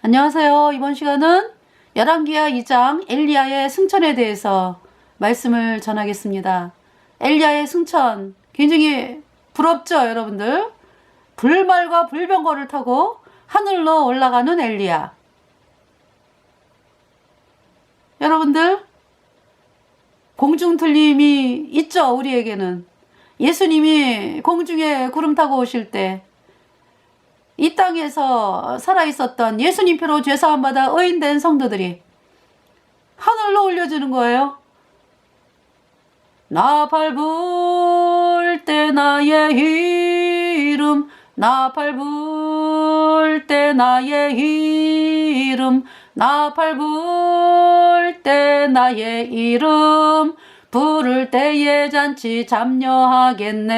안녕하세요. 이번 시간은 열왕기하 2장 엘리야의 승천에 대해서 말씀을 전하겠습니다. 엘리야의 승천 굉장히 부럽죠, 여러분들? 불말과 불병거를 타고 하늘로 올라가는 엘리야. 여러분들, 공중틀림이 있죠, 우리에게는. 예수님이 공중에 구름 타고 오실 때 이 땅에서 살아있었던 예수님표로 죄사함받아 의인된 성도들이 하늘로 올려지는 거예요. 나팔 불 때 나의 이름, 나팔 불 때 나의 이름, 나팔 불 때 나의 이름, 부를 때에 잔치 참여하겠네.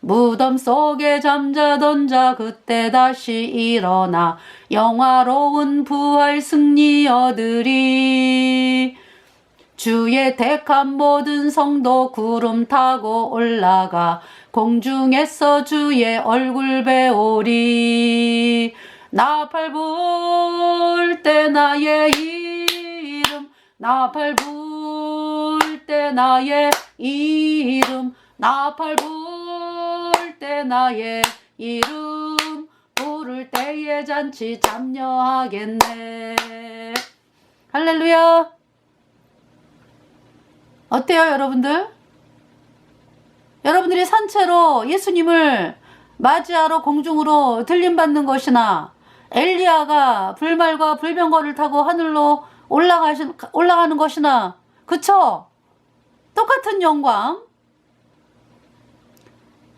무덤 속에 잠자던 자 그때 다시 일어나 영화로운 부활 승리 얻으리. 주의 택한 모든 성도 구름 타고 올라가 공중에서 주의 얼굴 배우리. 나팔 불 때 나의 이름, 나팔 불 때 나의 이름, 나팔 불 때 나의 이름, 부를 때에 잔치 참여하겠네. 할렐루야. 어때요, 여러분들? 여러분들이 산채로 예수님을 맞이하러 공중으로 들림받는 것이나 엘리야가 불말과 불병거를 타고 하늘로 올라가는 것이나, 그쵸? 똑같은 영광,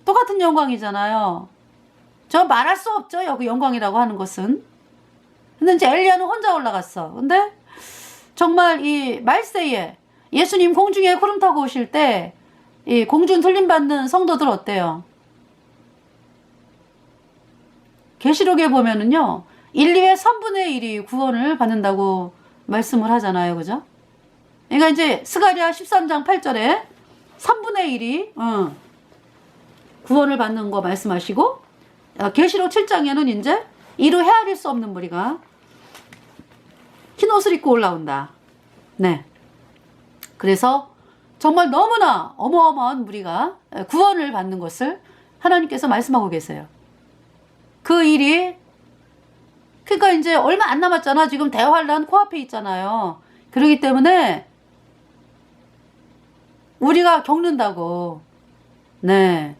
똑같은 영광이잖아요. 저 말할 수 없죠, 그 영광이라고 하는 것은. 근데 이제 엘리야는 혼자 올라갔어. 근데 정말 이 말세에 예수님 공중에 구름 타고 오실 때 이 공중 들림 받는 성도들 어때요? 계시록에 보면은요, 1, 2회 3분의 1이 구원을 받는다고 말씀을 하잖아요. 그죠? 그러니까 이제 스가랴 13장 8절에 3분의 1이 구원을 받는 거 말씀하시고, 계시록 7장에는 이제 이루 헤아릴 수 없는 무리가 흰 옷을 입고 올라온다. 네. 그래서 정말 너무나 어마어마한 무리가 구원을 받는 것을 하나님께서 말씀하고 계세요. 그 일이, 그러니까 이제 얼마 안 남았잖아. 지금 대환란 코앞에 있잖아요. 그렇기 때문에 우리가 겪는다고. 네.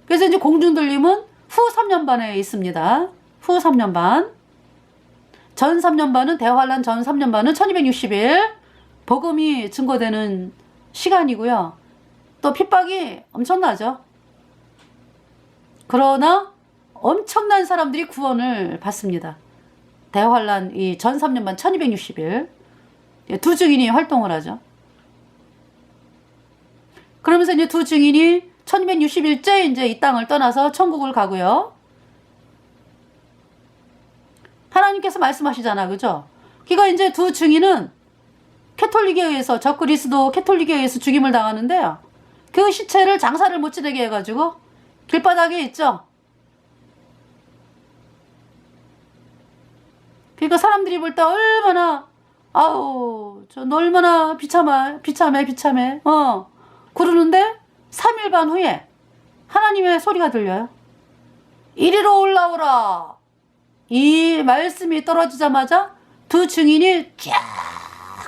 그래서 이제 공중들림은 후 3년 반에 있습니다. 후 3년 반. 전 3년 반은 대환란 전 3년 반은 1260일 복음이 증거되는 시간이고요. 또 핍박이 엄청나죠. 그러나 엄청난 사람들이 구원을 받습니다. 대환란 이 전 3년 반 1260일 두 증인이 활동을 하죠. 그러면서 이제 두 증인이 1260일째 이제 이 땅을 떠나서 천국을 가고요. 하나님께서 말씀하시잖아, 그죠? 그러니까 이제 두 증인은 캐톨릭에 의해서, 적그리스도 캐톨릭에 의해서 죽임을 당하는데요. 그 시체를 장사를 못 지내게 해가지고 길바닥에 있죠. 그러니까 사람들이 볼 때 얼마나, 아우, 저 얼마나 비참해. 그러는데 3일 반 후에 하나님의 소리가 들려요. 이리로 올라오라. 이 말씀이 떨어지자마자 두 증인이 쫙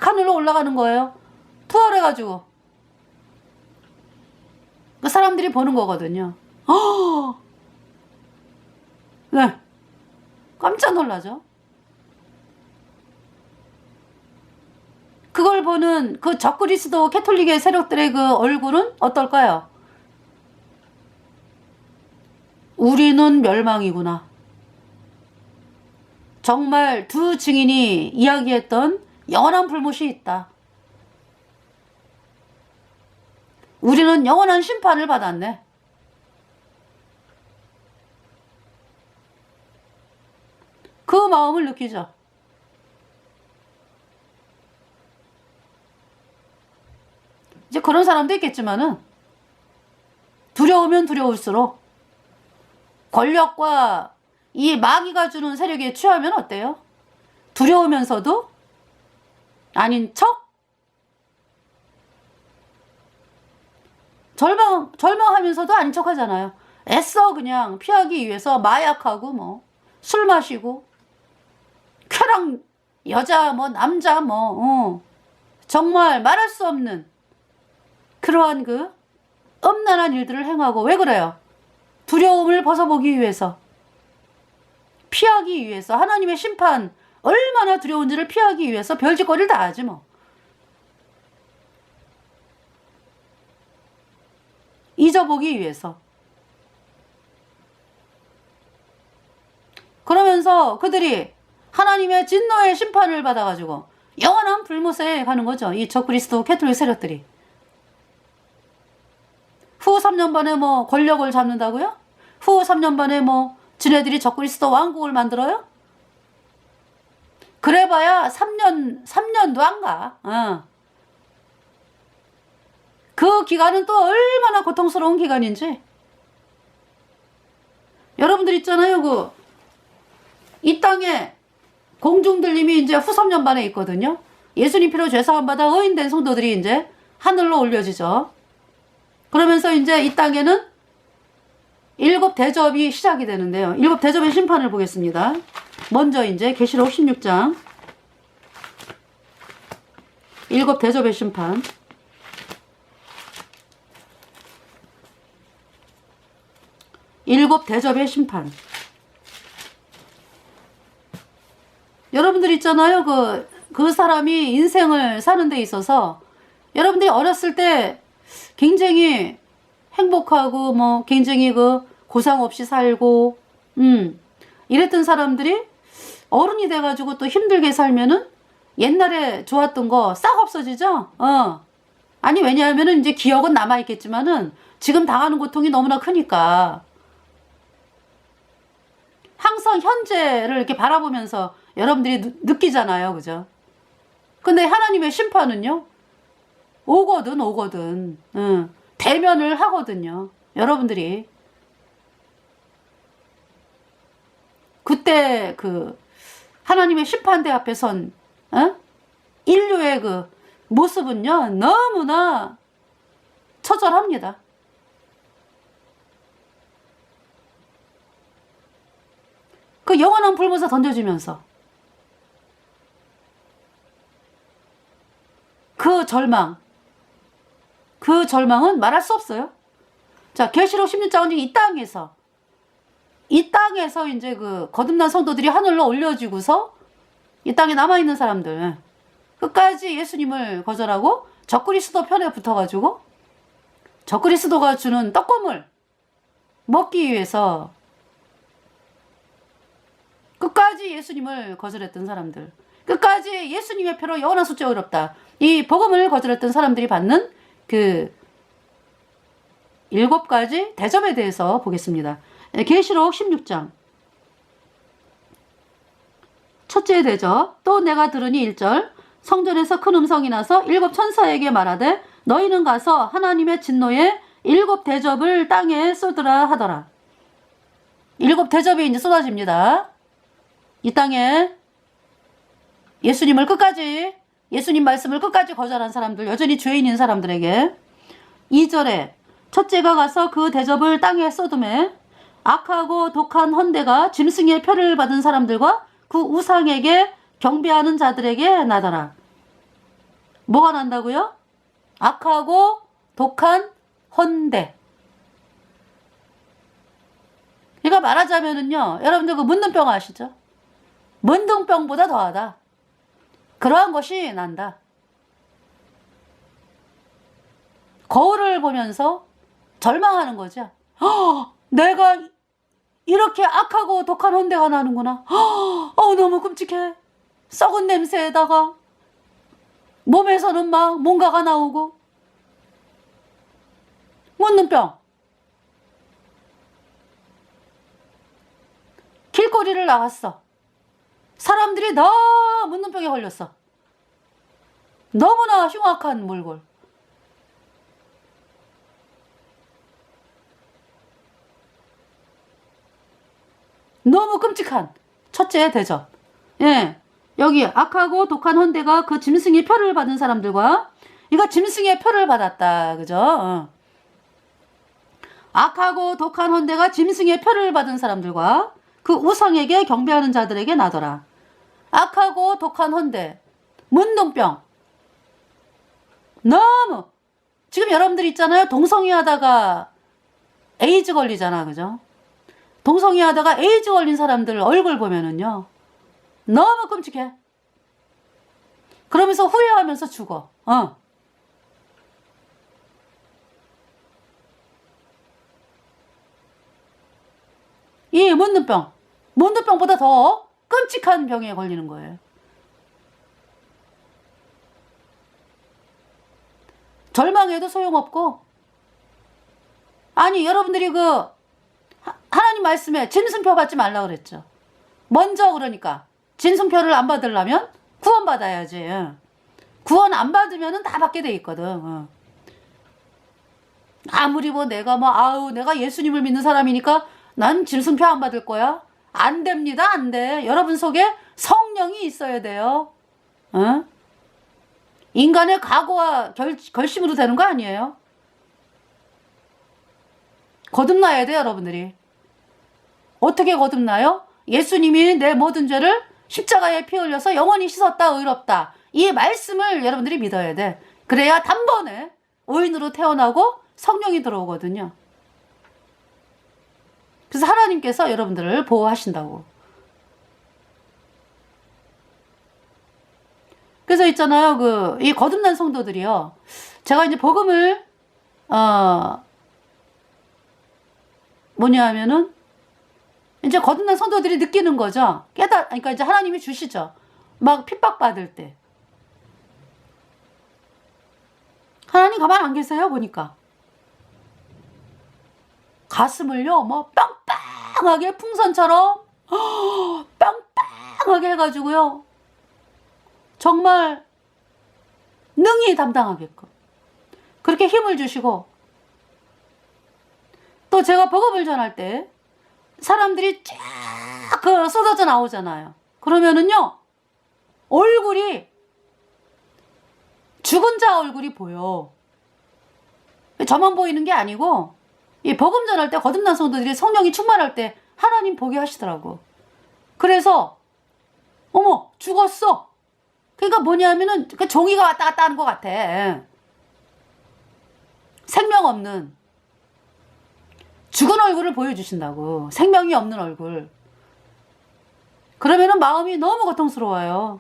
하늘로 올라가는 거예요. 부활해가지고. 그 사람들이 보는 거거든요. 네. 깜짝 놀라죠. 그걸 보는 그 적그리스도 캐톨릭의 세력들의 그 얼굴은 어떨까요? 우리는 멸망이구나. 정말 두 증인이 이야기했던 영원한 불못이 있다. 우리는 영원한 심판을 받았네. 그 마음을 느끼죠. 이제 그런 사람도 있겠지만은 두려우면 두려울수록 권력과 이 마귀가 주는 세력에 취하면 어때요? 두려우면서도 아닌 척? 절망하면서도 아닌 척 하잖아요. 애써 그냥 피하기 위해서 마약하고 뭐 술 마시고 쾌락 여자 뭐 남자 뭐 정말 말할 수 없는 그러한 그 음란한 일들을 행하고. 왜 그래요? 두려움을 벗어보기 위해서, 피하기 위해서, 하나님의 심판 얼마나 두려운지를 피하기 위해서 별짓거리를 다 하지 뭐. 잊어보기 위해서. 그러면서 그들이 하나님의 진노의 심판을 받아가지고 영원한 불못에 가는 거죠. 이 적그리스도 캐톨릭 세력들이. 후 3년 반에 뭐 권력을 잡는다고요? 후 3년 반에 뭐 지네들이 적그리스도 왕국을 만들어요? 그래봐야 3년도 안 가. 그 기간은 또 얼마나 고통스러운 기간인지. 여러분들 있잖아요. 이 땅에 공중들님이 이제 후 3년 반에 있거든요. 예수님 피로 죄사함 받아 의인된 성도들이 이제 하늘로 올려지죠. 그러면서 이제 이 땅에는 7 대접이 시작이 되는데요. 7 대접의 심판을 보겠습니다. 먼저 이제 계시록 16장 7 대접의 심판. 일곱 대접의 심판. 여러분들 있잖아요. 그 사람이 인생을 사는 데 있어서 여러분들이 어렸을 때 굉장히 행복하고 뭐 굉장히 고상 없이 살고 이랬던 사람들이 어른이 돼가지고 또 힘들게 살면은 옛날에 좋았던 거 싹 없어지죠. 아니 왜냐하면은 이제 기억은 남아있겠지만은 지금 당하는 고통이 너무나 크니까 항상 현재를 이렇게 바라보면서 여러분들이 느끼잖아요. 그죠? 근데 하나님의 심판은요, 오거든. 대면을 하거든요. 여러분들이. 그때 하나님의 심판대 앞에 선, 인류의 모습은요, 너무나 처절합니다. 그 영원한 불못에 던져지면서 그 절망은 말할 수 없어요. 자, 계시록 16장은 이 땅에서 이제 거듭난 성도들이 하늘로 올려지고서 이 땅에 남아있는 사람들 끝까지 예수님을 거절하고 적그리스도 편에 붙어가지고 적그리스도가 주는 떡고물 먹기 위해서 끝까지 예수님을 거절했던 사람들, 끝까지 예수님의 표로 영원한 숙제 어렵다, 이 복음을 거절했던 사람들이 받는 7가지 대접에 대해서 보겠습니다. 계시록 16장 첫째 대접. 또 내가 들으니 1절 성전에서 큰 음성이 나서 7 천사에게 말하되 너희는 가서 하나님의 진노의 7 대접을 땅에 쏟으라 하더라. 7 대접이 이제 쏟아집니다. 이 땅에 예수님을 끝까지, 예수님 말씀을 끝까지 거절한 사람들, 여전히 죄인인 사람들에게. 2절에 첫째가 가서 그 대접을 땅에 쏟음에 악하고 독한 헌대가 짐승의 표를 받은 사람들과 그 우상에게 경배하는 자들에게 나더라. 뭐가 난다고요? 악하고 독한 헌대. 그러니까 말하자면은요, 여러분들 문둥병 아시죠? 문둥병보다 더하다. 그러한 것이 난다. 거울을 보면서 절망하는 거죠. 내가 이렇게 악하고 독한 헌대가 나는구나. 너무 끔찍해. 썩은 냄새에다가 몸에서는 막 뭔가가 나오고. 문둥병. 길거리를 나갔어. 사람들이 다 문둥병에 걸렸어. 너무나 흉악한 몰골. 너무 끔찍한 첫째 대접. 예. 여기 악하고 독한 헌대가 그 짐승의 표를 받은 사람들과, 이거 짐승의 표를 받았다. 그죠? 악하고 독한 헌대가 짐승의 표를 받은 사람들과 그 우상에게 경배하는 자들에게 나더라. 악하고 독한 헌대, 문둥병. 너무 지금 여러분들 있잖아요. 동성이 하다가 에이즈 걸리잖아. 그죠? 동성이 하다가 에이즈 걸린 사람들 얼굴 보면은요, 너무 끔찍해. 그러면서 후회하면서 죽어. 이 문둥병보다 더 끔찍한 병에 걸리는 거예요. 절망해도 소용없고, 아니 여러분들이 그 하나님 말씀에 짐승표 받지 말라 그랬죠. 먼저 그러니까 짐승표를 안 받으려면 구원 받아야지. 구원 안 받으면은 다 받게 돼 있거든. 아무리 뭐 내가 내가 예수님을 믿는 사람이니까 난 짐승표 안 받을 거야. 안 됩니다. 안 돼. 여러분 속에 성령이 있어야 돼요. 인간의 각오와 결심으로 되는 거 아니에요. 거듭나야 돼. 여러분들이 어떻게 거듭나요? 예수님이 내 모든 죄를 십자가에 피 흘려서 영원히 씻었다, 의롭다, 이 말씀을 여러분들이 믿어야 돼. 그래야 단번에 의인으로 태어나고 성령이 들어오거든요. 그래서 하나님께서 여러분들을 보호하신다고. 그래서 있잖아요, 이 거듭난 성도들이요, 제가 이제 복음을 뭐냐 하면은 이제 거듭난 성도들이 느끼는 거죠. 그러니까 이제 하나님이 주시죠. 막 핍박받을 때. 하나님 가만 안 계세요, 보니까. 가슴을요, 빵빵하게 풍선처럼, 빵빵하게 해가지고요, 정말 능히 담당하게끔. 그렇게 힘을 주시고, 또 제가 복음을 전할 때, 사람들이 쫙 쏟아져 나오잖아요. 그러면은요, 얼굴이, 죽은 자 얼굴이 보여. 저만 보이는 게 아니고, 이 복음 전할 때 거듭난 성도들이 성령이 충만할 때 하나님 보게 하시더라고. 그래서, 어머, 죽었어. 그러니까 뭐냐면은, 그 종이가 왔다 갔다 하는 것 같아. 생명 없는. 죽은 얼굴을 보여주신다고. 생명이 없는 얼굴. 그러면은 마음이 너무 고통스러워요.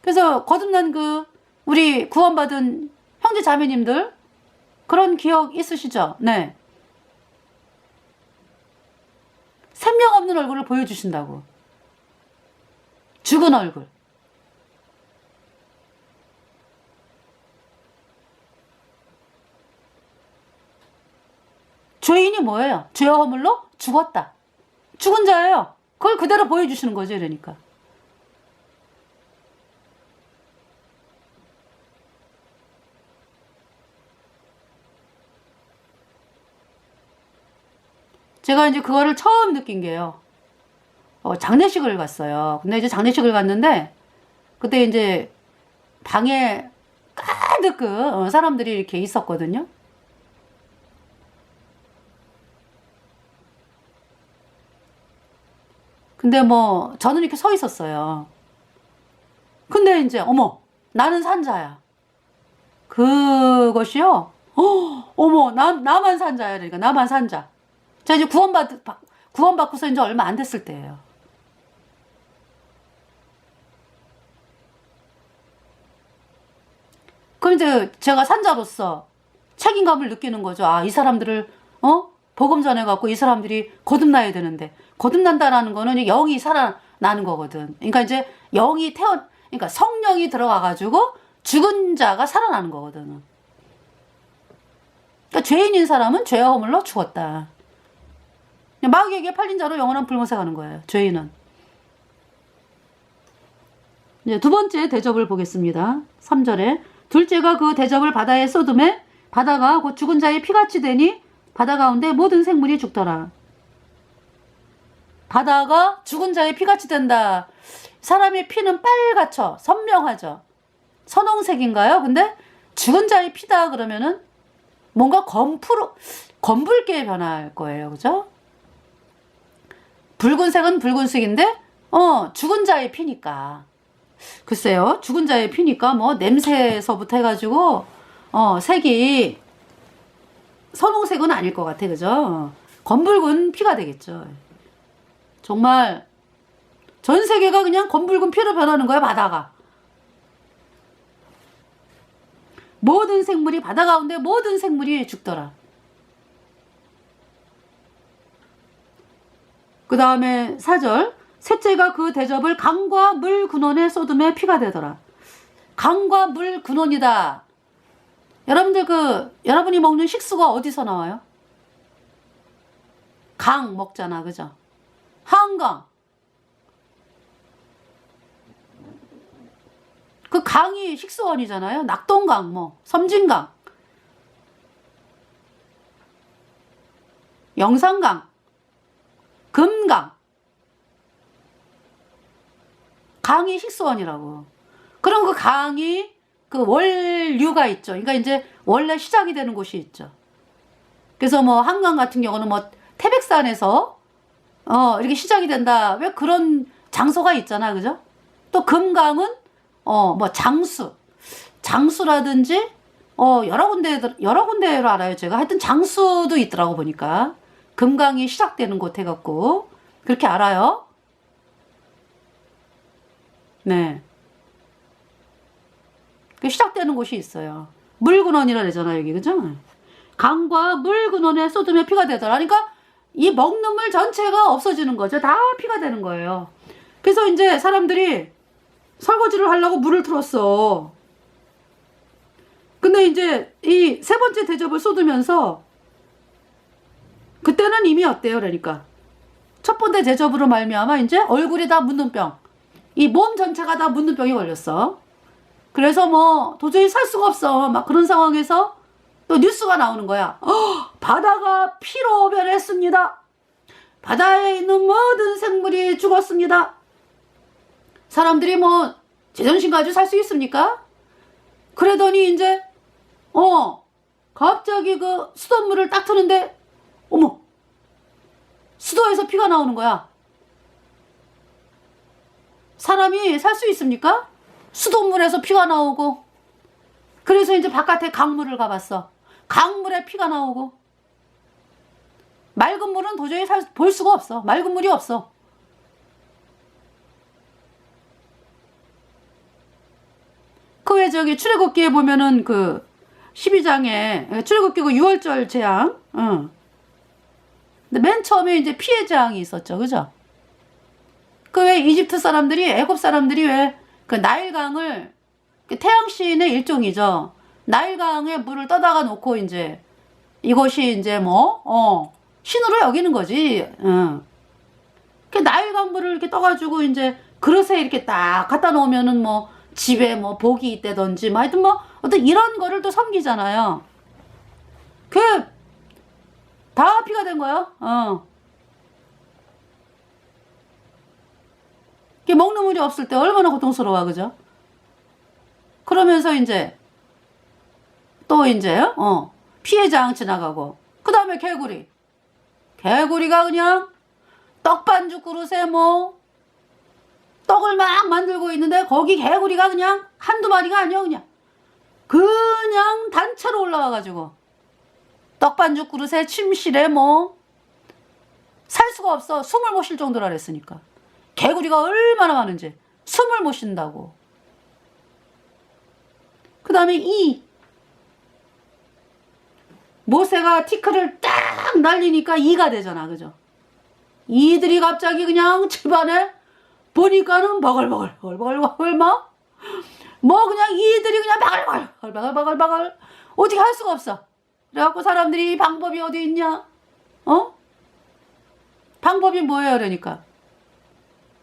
그래서 거듭난 우리 구원받은 형제 자매님들, 그런 기억 있으시죠? 네. 생명 없는 얼굴을 보여주신다고. 죽은 얼굴. 죄인이 뭐예요? 죄와 허물로 죽었다. 죽은 자예요. 그걸 그대로 보여주시는 거죠. 이러니까. 제가 이제 그거를 처음 느낀 게요, 장례식을 갔어요. 근데 이제 장례식을 갔는데, 그때 이제 방에 가득 사람들이 이렇게 있었거든요. 근데 저는 이렇게 서 있었어요. 근데 이제, 어머, 나는 산자야. 그것이요, 어머, 나만 산자야. 그러니까, 나만 산자. 제가 이제 구원받고서 이제 얼마 안 됐을 때예요. 그럼 이제 제가 산자로서 책임감을 느끼는 거죠. 아, 이 사람들을, 복음 전해갖고 이 사람들이 거듭나야 되는데, 거듭난다라는 거는 영이 살아나는 거거든. 그러니까 이제 그러니까 성령이 들어가가지고 죽은 자가 살아나는 거거든. 그러니까 죄인인 사람은 죄와 허물로 죽었다. 마귀에게 팔린 자로 영원한 불못에 가는 거예요. 죄인은. 이제 두 번째 대접을 보겠습니다. 3절에 둘째가 그 대접을 바다에 쏟음에 바다가 곧 죽은 자의 피같이 되니 바다 가운데 모든 생물이 죽더라. 바다가 죽은 자의 피같이 된다. 사람의 피는 빨갛죠. 선명하죠. 선홍색인가요? 근데 죽은 자의 피다 그러면은 뭔가 검붉게 변할 거예요. 그죠? 붉은색은 붉은색인데 죽은 자의 피니까. 글쎄요. 죽은 자의 피니까 뭐 냄새에서부터 해가지고 색이 선홍색은 아닐 것 같아. 그죠? 검붉은 피가 되겠죠. 정말 전 세계가 그냥 검붉은 피로 변하는 거야. 바다가. 모든 생물이 바다 가운데 모든 생물이 죽더라. 그 다음에 4절 셋째가 그 대접을 강과 물 근원에 쏟음에 피가 되더라. 강과 물 근원이다. 여러분들 여러분이 먹는 식수가 어디서 나와요? 강 먹잖아. 그죠? 한강. 그 강이 식수원이잖아요. 낙동강, 섬진강, 영산강, 금강. 강이 식수원이라고. 그럼 그 강이 그 원류가 있죠. 그러니까 이제 원래 시작이 되는 곳이 있죠. 그래서 한강 같은 경우는 태백산에서 이렇게 시작이 된다. 왜 그런 장소가 있잖아. 그죠? 또 금강은 장수라든지 여러 군데로 알아요. 제가 하여튼 장수도 있더라고 보니까. 금강이 시작되는 곳 해갖고 그렇게 알아요. 네. 그 시작되는 곳이 있어요. 물근원이라 그러잖아 여기. 그죠? 강과 물근원에 쏟음에 피가 되더라. 그러니까 이 먹는 물 전체가 없어지는 거죠. 다 피가 되는 거예요. 그래서 이제 사람들이 설거지를 하려고 물을 틀었어. 근데 이제 이 세 번째 대접을 쏟으면서 그때는 이미 어때요? 그러니까 첫 번째 대접으로 말미암아 이제 얼굴이 다 묻는 병, 이 몸 전체가 다 묻는 병이 걸렸어. 그래서 도저히 살 수가 없어. 막 그런 상황에서 또 뉴스가 나오는 거야. 바다가 피로 변했습니다. 바다에 있는 모든 생물이 죽었습니다. 사람들이 제정신 가지고 살 수 있습니까? 그러더니 이제 갑자기 그 수돗물을 딱 트는데 어머, 수도에서 피가 나오는 거야. 사람이 살 수 있습니까? 수돗물에서 피가 나오고. 그래서 이제 바깥에 강물을 가봤어. 강물에 피가 나오고. 맑은 물은 도저히 볼 수가 없어. 맑은 물이 없어. 그 외에 저기 출애굽기에 보면은 그 12장에 출애굽기 그 6월절 재앙. 근데 맨 처음에 이제 피해 재앙이 있었죠. 그죠? 그 왜 이집트 사람들이, 애굽 사람들이 왜 그 나일강을, 태양신의 일종이죠. 나일강에 물을 떠다가 놓고 이제 이것이 이제 신으로 여기는 거지. 그 나일강 물을 이렇게 떠가지고 이제 그릇에 이렇게 딱 갖다 놓으면은 집에 복이 있다든지 하여튼 어떤 이런 거를 또 섬기잖아요. 다 피가 된 거야. 먹는 물이 없을 때 얼마나 고통스러워. 그죠? 그러면서 이제 또 이제 피해장 지나가고 그 다음에 개구리가 그냥 떡반죽 그릇에 떡을 막 만들고 있는데 거기 개구리가 그냥 한두 마리가 아니야. 그냥 단체로 올라와가지고 떡반죽 그릇에 침실에 살 수가 없어. 숨을 못 쉴 정도라 그랬으니까. 개구리가 얼마나 많은지 숨을 못 쉰다고. 그 다음에 모세가 티크를 딱 날리니까 이가 되잖아. 그죠? 이들이 갑자기 그냥 집안에 보니까는 버글버글 그냥 이들이 그냥 바글바글 어떻게 할 수가 없어. 그래갖고 사람들이 방법이 어디 있냐? 방법이 뭐예요? 그러니까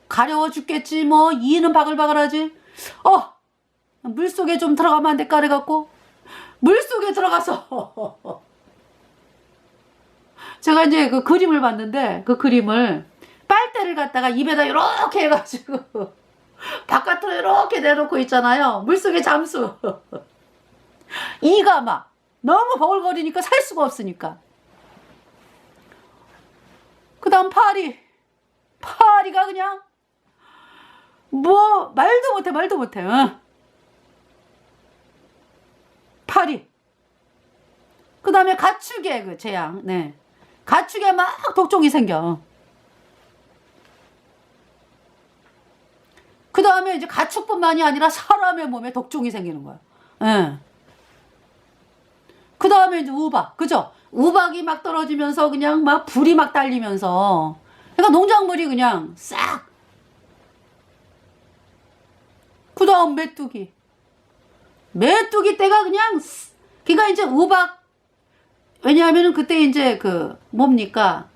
가려워 죽겠지. 이는 바글바글하지. 물속에 좀 들어가면 안 될까? 그래갖고 물속에 들어가서 제가 이제 그 그림을 봤는데 그 그림을 빨대를 갖다가 입에다 이렇게 해가지고 바깥으로 이렇게 내놓고 있잖아요. 물속에 잠수. 이가 막 너무 버글거리니까 살 수가 없으니까. 그 다음 파리가 그냥 뭐 말도 못해. 파리. 그 다음에 가축의 그 재앙. 네. 가축에 막 독종이 생겨. 그 다음에 이제 가축뿐만이 아니라 사람의 몸에 독종이 생기는 거야. 예. 그 다음에 이제 우박. 그죠? 우박이 막 떨어지면서 그냥 막 불이 막 달리면서. 그러니까 농작물이 그냥 싹. 그 다음 메뚜기. 메뚜기 때가 그냥, 그러니까 이제 우박, 왜냐하면은 그때 이제 그, 뭡니까?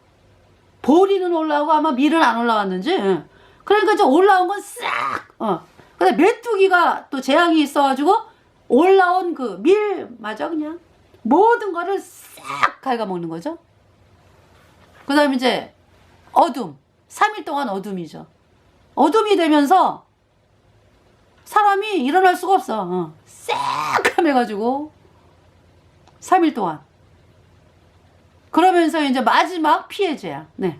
보리는 올라오고 아마 밀은 안 올라왔는지. 예. 그러니까 이제 올라온 건 싹, 근데 메뚜기가 또 재앙이 있어가지고 올라온 그 밀, 맞아, 그냥. 모든 거를 싹 갉아먹는 거죠. 그 다음에 이제 어둠. 3일 동안 어둠이죠. 어둠이 되면서 사람이 일어날 수가 없어. 새까매가지고 3일 동안. 그러면서 이제 마지막 피해 재앙. 네.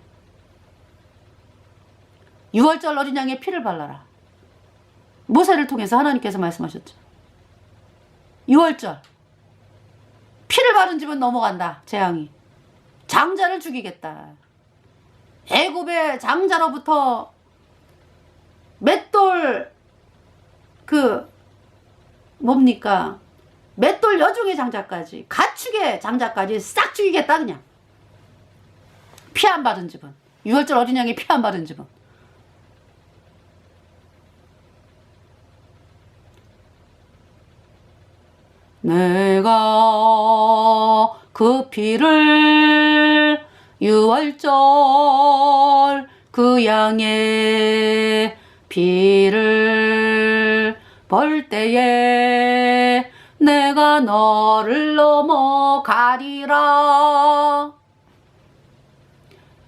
6월절 어린 양의 피를 발라라. 모세를 통해서 하나님께서 말씀하셨죠. 6월절. 피를 바른 집은 넘어간다. 재앙이. 장자를 죽이겠다. 애굽의 장자로부터 맷돌 그 뭡니까? 맷돌 여종의 장자까지, 가축의 장자까지 싹 죽이겠다 그냥. 피 안 바른 집은. 6월절 어린 양의 피 안 바른 집은. 내가 그 피를 6월절 그 양의 피를 벌 때에 내가 너를 넘어가리라.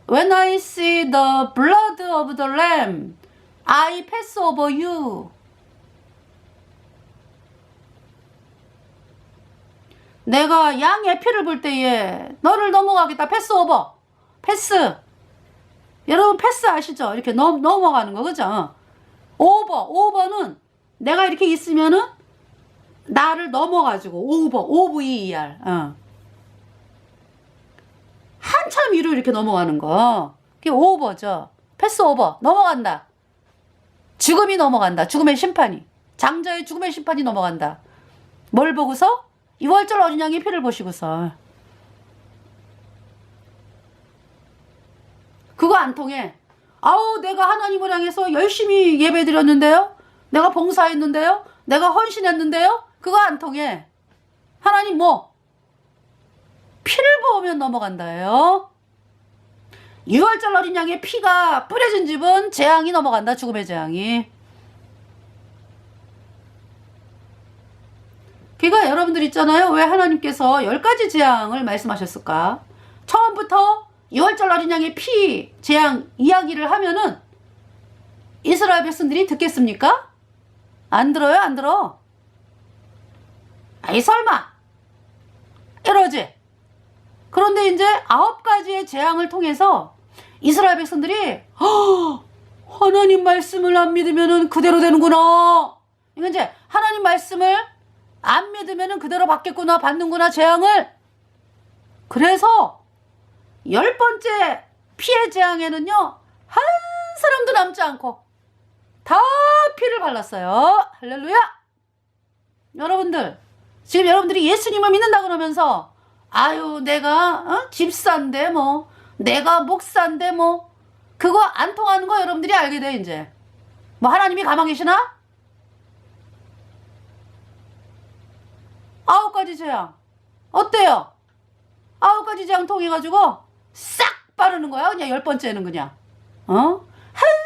When I see the blood of the lamb, I pass over you. 내가 양의 피를 볼 때에 너를 넘어가겠다. 패스 오버. 패스. 여러분 패스 아시죠? 이렇게 넘어가는 거, 그죠? 오버는 내가 이렇게 있으면은 나를 넘어가지고 오브 ER. 한참 위로 이렇게 넘어가는 거. 그게 오버죠. 패스 오버. 넘어간다. 죽음이 넘어간다. 죽음의 심판이. 장자의 죽음의 심판이 넘어간다. 뭘 보고서? 6월절 어린 양의 피를 보시고서. 그거 안 통해. 아우, 내가 하나님을 향해서 열심히 예배 드렸는데요? 내가 봉사했는데요? 내가 헌신했는데요? 그거 안 통해. 하나님 뭐? 피를 보면 넘어간다예요. 6월절 어린 양의 피가 뿌려진 집은 재앙이 넘어간다. 죽음의 재앙이. 그러니까 여러분들 있잖아요. 왜 하나님께서 10가지 재앙을 말씀하셨을까? 처음부터 6월절 어린 양의 피 재앙 이야기를 하면은 이스라엘 백성들이 듣겠습니까? 안 들어요? 안 들어. 아이 설마 이러지. 그런데 이제 9가지의 재앙을 통해서 이스라엘 백성들이 하나님 말씀을 안 믿으면은 그대로 되는구나. 이거 이제 하나님 말씀을 안 믿으면은 그대로 받겠구나, 받는구나, 재앙을. 그래서 10번째 피해 재앙에는요, 한 사람도 남지 않고 다 피를 발랐어요. 할렐루야. 여러분들 지금 여러분들이 예수님을 믿는다 그러면서 아유 내가 집사인데 뭐 내가 목사인데 뭐 그거 안 통하는 거 여러분들이 알게 돼. 이제 뭐 하나님이 가만히 계시나? 9가지 재앙 어때요? 9가지 재앙 통해가지고 싹 바르는 거야. 그냥 10번째는 그냥 한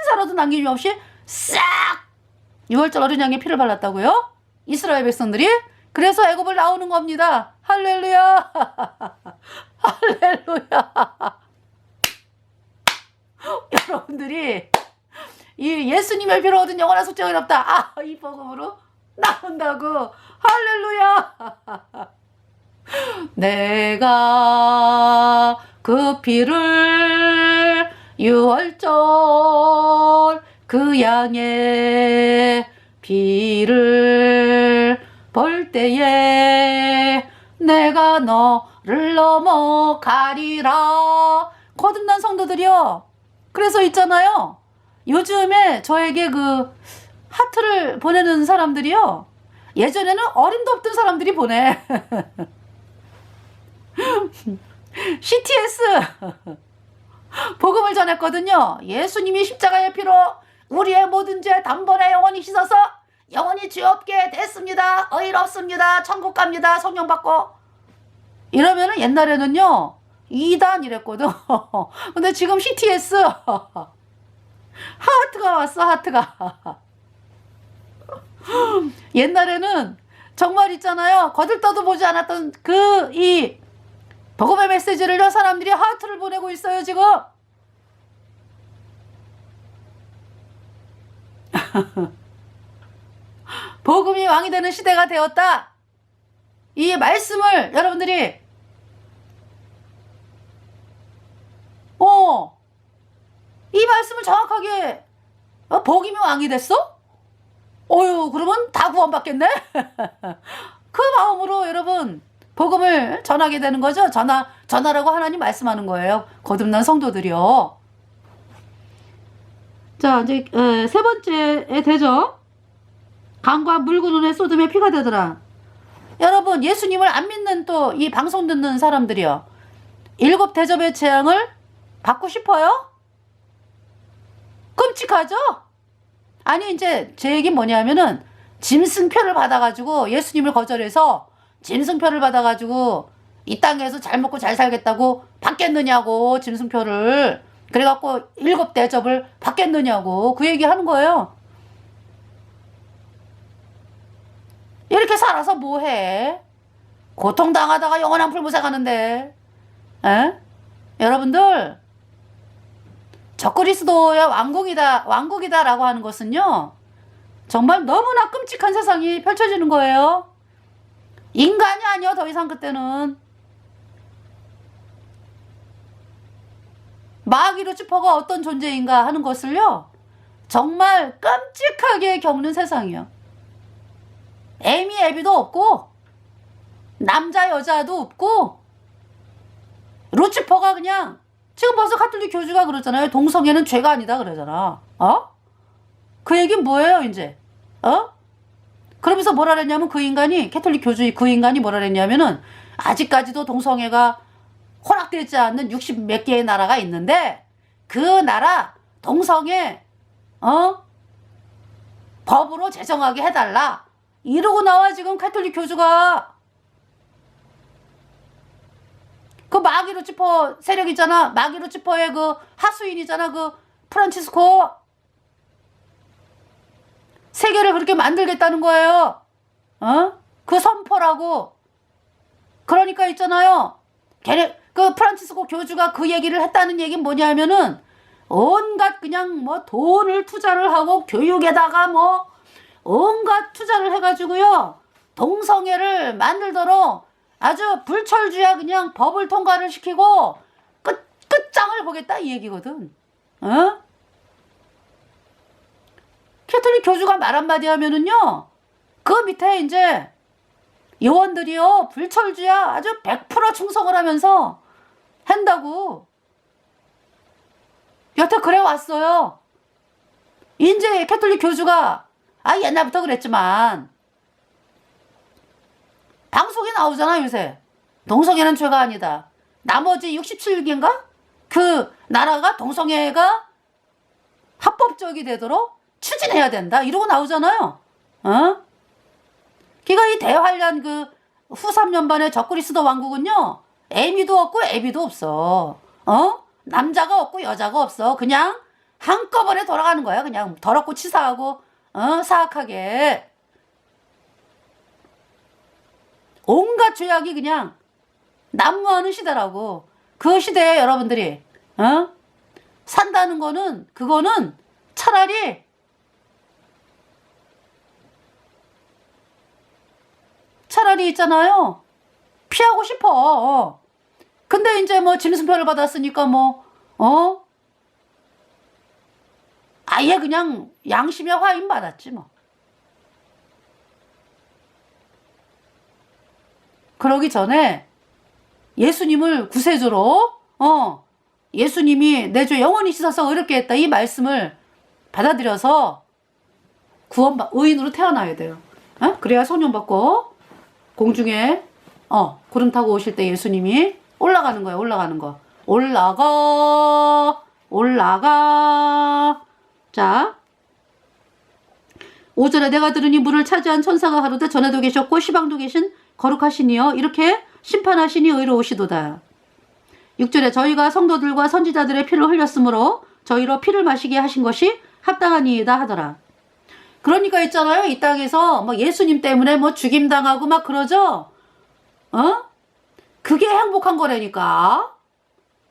사람도 남김없이 싹 6월절 어린 양의 피를 발랐다고요? 이스라엘 백성들이. 그래서 애굽을 나오는 겁니다. 할렐루야. 할렐루야. 여러분들이 이 예수님의 피로 얻은 영원한 속죄가 없다. 이 복음으로 나온다고. 할렐루야. 내가 그 피를 유월절 그 양의 피를 볼 때에 내가 너를 넘어가리라. 거듭난 성도들이요. 그래서 있잖아요. 요즘에 저에게 그 하트를 보내는 사람들이요. 예전에는 어림도 없던 사람들이 보내. CTS 복음을 전했거든요. 예수님이 십자가의 피로 우리의 모든 죄 단번에 영원히 씻어서 영원히 죄 없게 됐습니다. 의인 없습니다. 천국 갑니다. 성령 받고. 이러면은 옛날에는요 2단 이랬거든. 근데 지금 CTS 하트가 왔어. 하트가. 옛날에는 정말 있잖아요. 거들떠도 보지 않았던 이 복음의 메시지를요 사람들이 하트를 보내고 있어요 지금. 복음이 왕이 되는 시대가 되었다. 이 말씀을 여러분들이 이 말씀을 정확하게 복음이 왕이 됐어? 그러면 다 구원받겠네? 그 마음으로 여러분 복음을 전하게 되는 거죠. 전하라고 하나님 말씀하는 거예요. 거듭난 성도들이요. 자, 이제 세 번째에 되죠. 강과 묽은 눈에 소돔의 피가 되더라. 여러분 예수님을 안 믿는 또 이 방송 듣는 사람들이요. 7 대접의 재앙을 받고 싶어요? 끔찍하죠? 아니 이제 제 얘기 뭐냐면은 짐승표를 받아가지고 예수님을 거절해서 짐승표를 받아가지고 이 땅에서 잘 먹고 잘 살겠다고 받겠느냐고. 짐승표를 그래갖고 7 대접을 받겠느냐고 그 얘기 하는 거예요. 이렇게 살아서 뭐해? 고통당하다가 영원한 풀무새 가는데. 여러분들 적그리스도의 왕국이다 라고 하는 것은요 정말 너무나 끔찍한 세상이 펼쳐지는 거예요. 인간이 아니요 더 이상. 그때는 마귀 루치퍼가 어떤 존재인가 하는 것을요 정말 끔찍하게 겪는 세상이요. 애미 애비도 없고 남자 여자도 없고 루치퍼가 그냥 지금 벌써 가톨릭 교주가 그러잖아요. 동성애는 죄가 아니다 그러잖아. 그 얘기는 뭐예요 이제? 그러면서 뭐라 그랬냐면 그 인간이 가톨릭 교주 그 인간이 뭐라 그랬냐면은 아직까지도 동성애가 허락되지 않는 60 몇 개의 나라가 있는데 그 나라 동성애 법으로 제정하게 해달라 이러고 나와 지금 가톨릭 교주가. 그 마귀 루치퍼 세력 있잖아. 마귀 루치퍼의 그 하수인이잖아. 그 프란치스코. 세계를 그렇게 만들겠다는 거예요. 그 선포라고. 그러니까 있잖아요. 그 프란치스코 교주가 그 얘기를 했다는 얘기는 뭐냐면은 온갖 그냥 뭐 돈을 투자를 하고 교육에다가 뭐 온갖 투자를 해가지고요 동성애를 만들도록 아주 불철주야 그냥 법을 통과를 시키고 끝장을 보겠다 이 얘기거든. 캐톨릭 교주가 말 한마디 하면은요 그 밑에 이제 요원들이요 불철주야 아주 100% 충성을 하면서 한다고. 여태 그래 왔어요. 이제 캐톨릭 교주가 옛날부터 그랬지만 방송에 나오잖아 요새. 동성애는 죄가 아니다. 나머지 67개인가? 그 나라가 동성애가 합법적이 되도록 추진해야 된다 이러고 나오잖아요. 그러니까 이 대환란 그 후 3년반의 적그리스도 왕국은요 애미도 없고 애비도 없어. 남자가 없고 여자가 없어. 그냥 한꺼번에 돌아가는 거야. 그냥 더럽고 치사하고 사악하게 온갖 죄악이 그냥 난무하는 시대라고. 그 시대에 여러분들이 산다는 거는, 그거는 차라리 있잖아요. 피하고 싶어. 근데 이제 뭐 짐승표를 받았으니까 뭐, 아예 그냥 양심의 화인 받았지 뭐. 그러기 전에 예수님을 구세주로, 예수님이 내 주 영원히 씻어서 의롭게 했다, 이 말씀을 받아들여서 의인으로 태어나야 돼요. 그래야 성령 받고 공중에 구름 타고 오실 때 예수님이 올라가는 거예요. 올라가는 거. 올라가. 자, 5절에 내가 들으니 물을 차지한 천사가 가로되 전에도 계셨고 시방도 계신 거룩하시니여 이렇게 심판하시니 의로우시도다. 6절에 저희가 성도들과 선지자들의 피를 흘렸으므로 저희로 피를 마시게 하신 것이 합당하니이다 하더라. 그러니까 있잖아요. 이 땅에서 뭐 예수님 때문에 뭐 죽임당하고 막 그러죠. 그게 행복한 거라니까.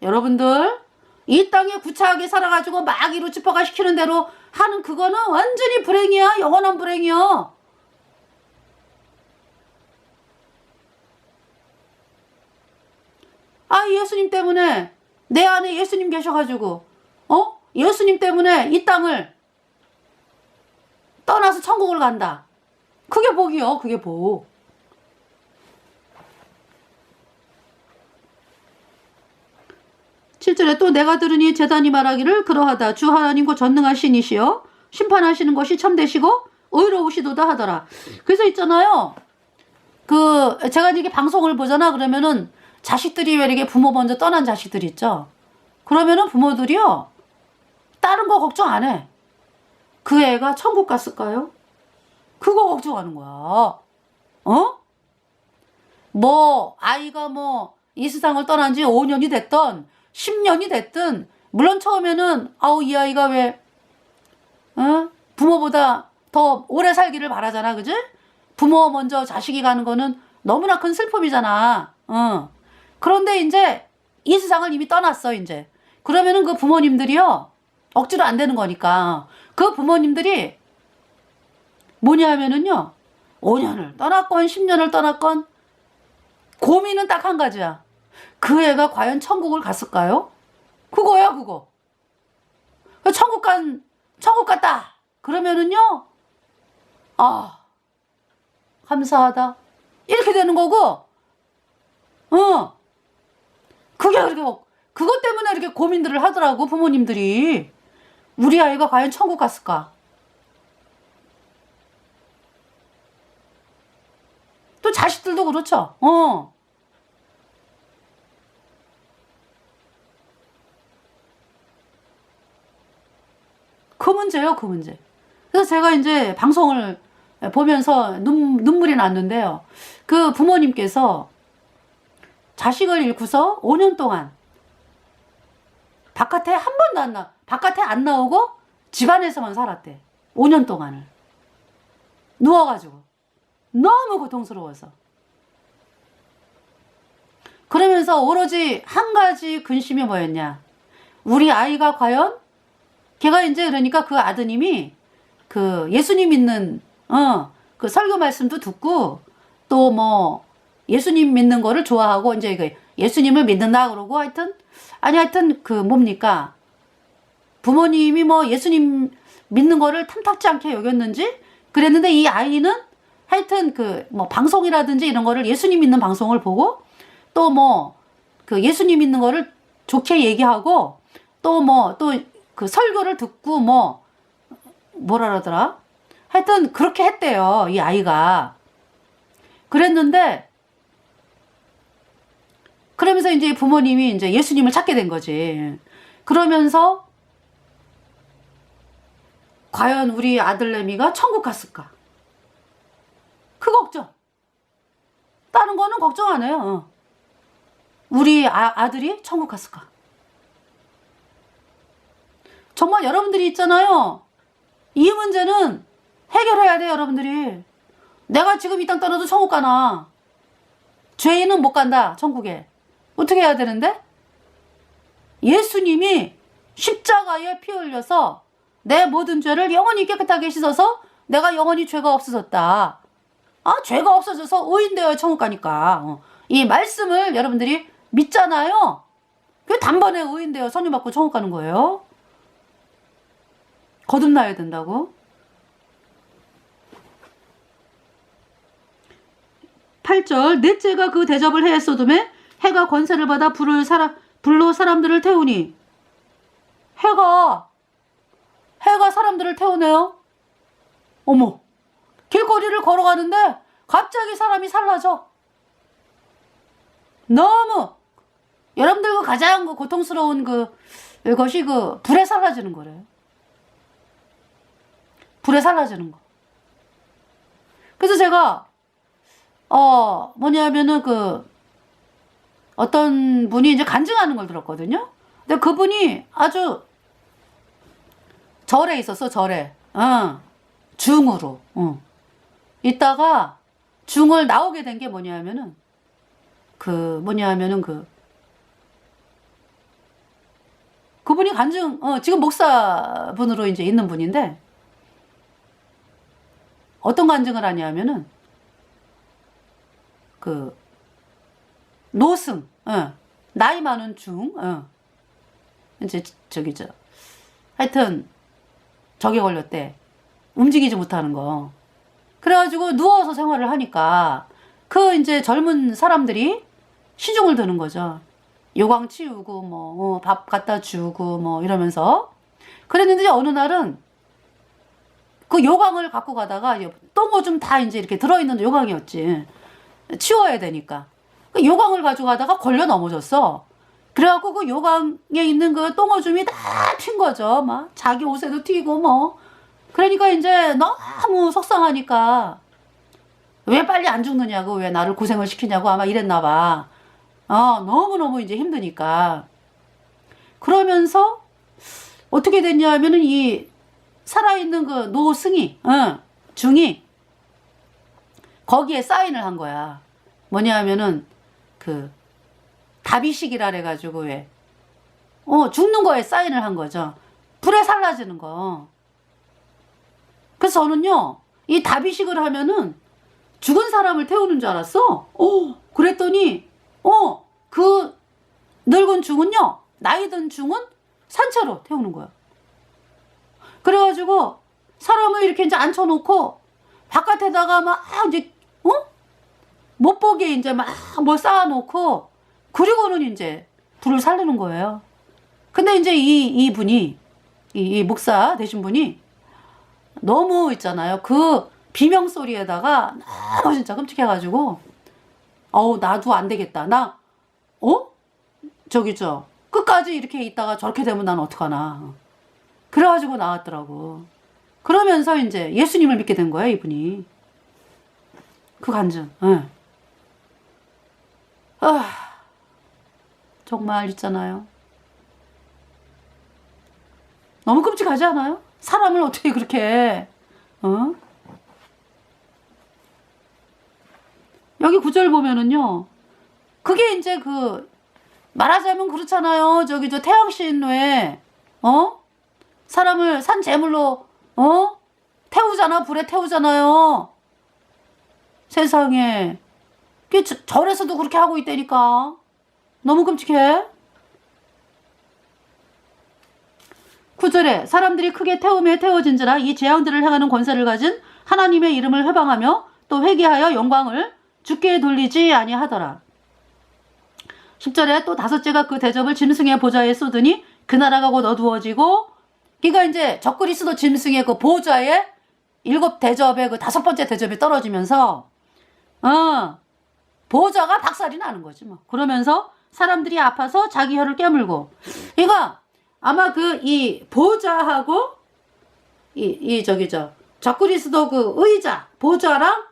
여러분들, 이 땅에 구차하게 살아가지고 막 이루치퍼가 시키는 대로 하는 그거는 완전히 불행이야. 영원한 불행이야. 예수님 때문에, 내 안에 예수님 계셔가지고 예수님 때문에 이 땅을 떠나서 천국을 간다. 그게 복이요. 그게 복. (7절에) 또 내가 들으니 제단이 말하기를 그러하다. 주 하나님과 전능하신 이시여 심판하시는 것이 참되시고 의로우시도다 하더라. 그래서 있잖아요. 제가 이렇게 방송을 보잖아. 그러면은 자식들이 왜 이렇게 부모 먼저 떠난 자식들 있죠. 그러면은 부모들이요, 다른 거 걱정 안 해. 그 애가 천국 갔을까요? 그거 걱정하는 거야. 뭐 아이가 뭐 이 세상을 떠난 지 5년이 됐던 10년이 됐든, 물론 처음에는 이 아이가 왜 부모보다 더 오래 살기를 바라잖아. 그지? 부모 먼저 자식이 가는 거는 너무나 큰 슬픔이잖아. 그런데 이제 이 세상을 이미 떠났어. 이제 그러면은 그 부모님들이요, 억지로 안 되는 거니까 그 부모님들이 뭐냐 하면은요, 5년을 떠났건 10년을 떠났건 고민은 딱 한 가지야. 그 애가 과연 천국을 갔을까요? 그거야, 그거. 천국 갔다. 그러면은요, 감사하다. 이렇게 되는 거고, 그것 때문에 이렇게 고민들을 하더라고, 부모님들이. 우리 아이가 과연 천국 갔을까? 또 자식들도 그렇죠. 그 문제예요, 그 문제. 그래서 제가 이제 방송을 보면서 눈물이 났는데요. 그 부모님께서 자식을 잃고서 5년 동안 바깥에 한 번도 바깥에 안 나오고 집안에서만 살았대. 5년 동안을. 누워가지고. 너무 고통스러워서. 그러면서 오로지 한 가지 근심이 뭐였냐. 우리 아이가 과연, 걔가 이제 그러니까 그 아드님이 그 예수님 믿는, 그 설교 말씀도 듣고 또 뭐 예수님 믿는 거를 좋아하고 이제 그 예수님을 믿는다 그러고 하여튼 그 뭡니까. 부모님이 뭐 예수님 믿는 거를 탐탁지 않게 여겼는지 그랬는데 이 아이는 하여튼 그 뭐 방송이라든지 이런 거를 예수님 믿는 방송을 보고 또 뭐 그 예수님 믿는 거를 좋게 얘기하고 또 뭐 또 그 설교를 듣고 뭐라 그러더라. 하여튼 그렇게 했대요, 이 아이가. 그랬는데 그러면서 이제 부모님이 이제 예수님을 찾게 된 거지. 그러면서 과연 우리 아들내미가 천국 갔을까? 그 걱정. 다른 거는 걱정 안 해요. 우리 아들이 천국 갔을까? 정말 여러분들이 있잖아요. 이 문제는 해결해야 돼요, 여러분들이. 내가 지금 이 땅 떠나도 천국 가나? 죄인은 못 간다, 천국에. 어떻게 해야 되는데? 예수님이 십자가에 피 흘려서 내 모든 죄를 영원히 깨끗하게 씻어서 내가 영원히 죄가 없어졌다. 죄가 없어져서 의인되어 천국 가니까. 이 말씀을 여러분들이 믿잖아요. 그 단번에 의인되어 선유 받고 천국 가는 거예요. 거듭나야 된다고. 8절 넷째가 그 대접을 해에 쏟음에 해가 권세를 받아 불로 사람들을 태우니 해가 사람들을 태우네요. 어머, 길거리를 걸어가는데 갑자기 사람이 살라져. 너무 여러분들 그 가장 고통스러운 그것이 불에 살라지는 거래요. 불에 살라지는 거. 그래서 제가 뭐냐면은 어떤 분이 이제 간증하는 걸 들었거든요. 근데 그분이 아주 절에 있었어, 절에. 중으로. 있다가 중을 나오게 된 게 뭐냐면은 그분이 지금 목사분으로 이제 있는 분인데 어떤 간증을 하냐면은 노승, 나이 많은 중, 이제 하여튼 저게 걸렸대. 움직이지 못하는 거. 그래가지고 누워서 생활을 하니까 이제 젊은 사람들이 시중을 드는 거죠. 요강 치우고 밥 갖다 주고 이러면서. 그랬는데 어느 날은 그 요강을 갖고 가다가 똥오줌 다 이제 이렇게 들어있는 요강이었지. 치워야 되니까. 그 요강을 가져가다가 걸려 넘어졌어. 그래갖고 그 요강에 있는 그 똥오줌이 다 튄 거죠. 막 자기 옷에도 튀고 그러니까 이제 너무 속상하니까 왜 빨리 안 죽느냐고, 왜 나를 고생을 시키냐고 아마 이랬나 봐. 너무너무 이제 힘드니까. 그러면서 어떻게 됐냐 하면은 이 살아있는 그 노승이, 중이 거기에 사인을 한 거야. 뭐냐 하면은 다비식이라 해가지고 왜 죽는 거에 사인을 한 거죠. 불에 살라지는 거. 그래서 저는요, 이 다비식을 하면은 죽은 사람을 태우는 줄 알았어. 그랬더니 그 늙은 중은요, 나이 든 중은 산채로 태우는 거야. 그래가지고 사람을 이렇게 이제 앉혀놓고 바깥에다가 막 이제 못 보게 이제 막 뭘 쌓아놓고 그리고는 이제 불을 살리는 거예요. 근데 이제 이 분이 이 목사 되신 분이 너무 있잖아요. 그 비명 소리에다가 너무 진짜 끔찍해가지고 나도 안 되겠다. 나 끝까지 이렇게 있다가 저렇게 되면 난 어떡하나. 그래가지고 나왔더라고. 그러면서 이제 예수님을 믿게 된 거야, 이분이. 그 간증. 정말 있잖아요. 너무 끔찍하지 않아요? 사람을 어떻게 그렇게 여기 9절 보면은요, 그게 이제 말하자면 그렇잖아요. 저 태양신호에 사람을 산 제물로 태우잖아. 불에 태우잖아요. 세상에. 그게 절에서도 그렇게 하고 있다니까. 너무 끔찍해. 9절에 사람들이 크게 태움에 태워진지라 이 재앙들을 행하는 권세를 가진 하나님의 이름을 회방하며 또 회개하여 영광을 주께 돌리지 아니하더라. 10절에 또 다섯째가 그 대접을 짐승의 보좌에 쏟으니 그 나라가 곧 어두워지고, 그러니까 이제 적그리스도 짐승의 그 보좌에 7대접의 그 5번째 대접이 떨어지면서 보좌가 박살이 나는 거지 뭐. 그러면서 사람들이 아파서 자기 혀를 깨물고, 그러니까 아마 이 보좌하고 적그리스도 그 의자 보좌랑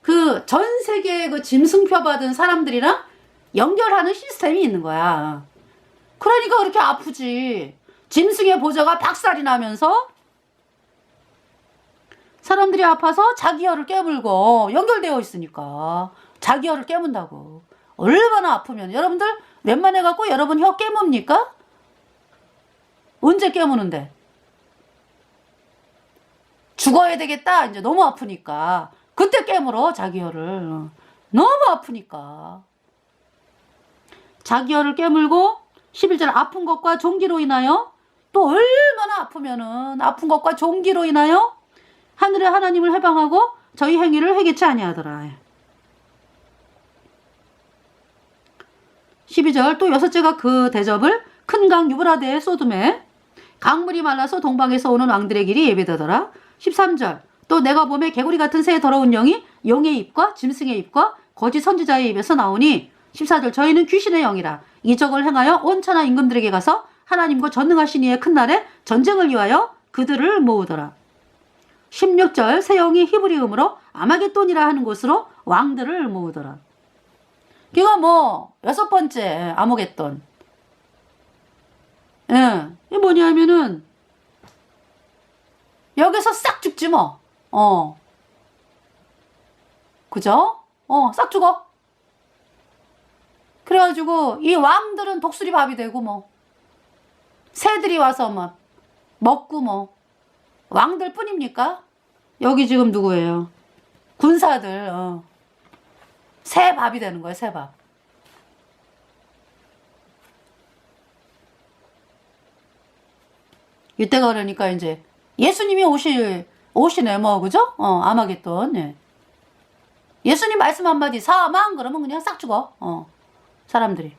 그 전 세계의 그 짐승표 받은 사람들이랑 연결하는 시스템이 있는 거야. 그러니까 그렇게 아프지. 짐승의 보좌가 박살이 나면서 사람들이 아파서 자기 혀를 깨물고, 연결되어 있으니까 자기 혀를 깨문다고. 얼마나 아프면. 여러분들 웬만해 갖고 여러분 혀 깨뭅니까? 언제 깨무는데? 죽어야 되겠다. 이제 너무 아프니까. 그때 깨물어, 자기 혀를. 너무 아프니까. 자기 혀를 깨물고 11절 아픈 것과 종기로 인하여 또 얼마나 아프면은 아픈 것과 종기로 인하여 하늘의 하나님을 해방하고 저희 행위를 회개치 아니하더라. 12절 또 여섯째가 그 대접을 큰 강 유브라데에 쏟음에 강물이 말라서 동방에서 오는 왕들의 길이 예배되더라. 13절 또 내가 봄에 개구리 같은 새 더러운 영이 용의 입과 짐승의 입과 거짓 선지자의 입에서 나오니 14절 저희는 귀신의 영이라 이적을 행하여 온 천하 임금들에게 가서 하나님과 전능하신 이의 큰 날에 전쟁을 위하여 그들을 모으더라. 16절 새 영이 히브리음으로 아마겟돈이라 하는 곳으로 왕들을 모으더라. 이거 뭐 여섯 번째 아마겟돈. 예, 이게 뭐냐면은 여기서 싹 죽지 뭐. 그죠? 싹 죽어. 그래가지고 이 왕들은 독수리 밥이 되고 뭐 새들이 와서 막 먹고 뭐 왕들 뿐입니까? 여기 지금 누구예요? 군사들 새 밥이 되는 거예요. 새 밥. 이때가 그러니까 이제 예수님이 오시네 뭐 그죠? 아마겟돈. 예. 예수님 말씀 한마디 사망 그러면 그냥 싹 죽어. 사람들이.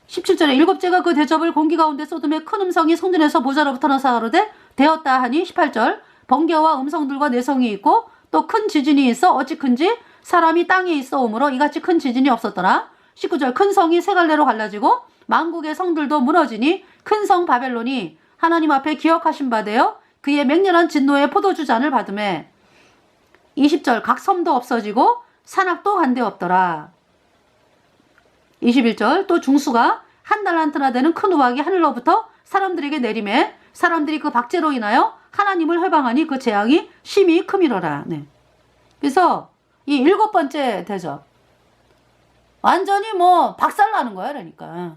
17절에 일곱째가 그 대접을 공기 가운데 쏟음에 큰 음성이 성전에서 보좌로부터 나사가로되 되었다 하니 18절 번개와 음성들과 내성이 있고 또 큰 지진이 있어 어찌 큰지 사람이 땅에 있어 오므로 이같이 큰 지진이 없었더라. 19절 큰 성이 세 갈래로 갈라지고 만국의 성들도 무너지니 큰 성 바벨론이 하나님 앞에 기억하신 바 되어 그의 맹렬한 진노의 포도주 잔을 받음에 20절 각 섬도 없어지고 산악도 한데 없더라. 21절 또 중수가 한 달란트나 되는 큰 우박이 하늘로부터 사람들에게 내림에 사람들이 그 박제로 인하여 하나님을 회방하니 그 재앙이 심히 크미러라. 네. 그래서 이 일곱 번째 대접 완전히 뭐 박살나는 거야. 그러니까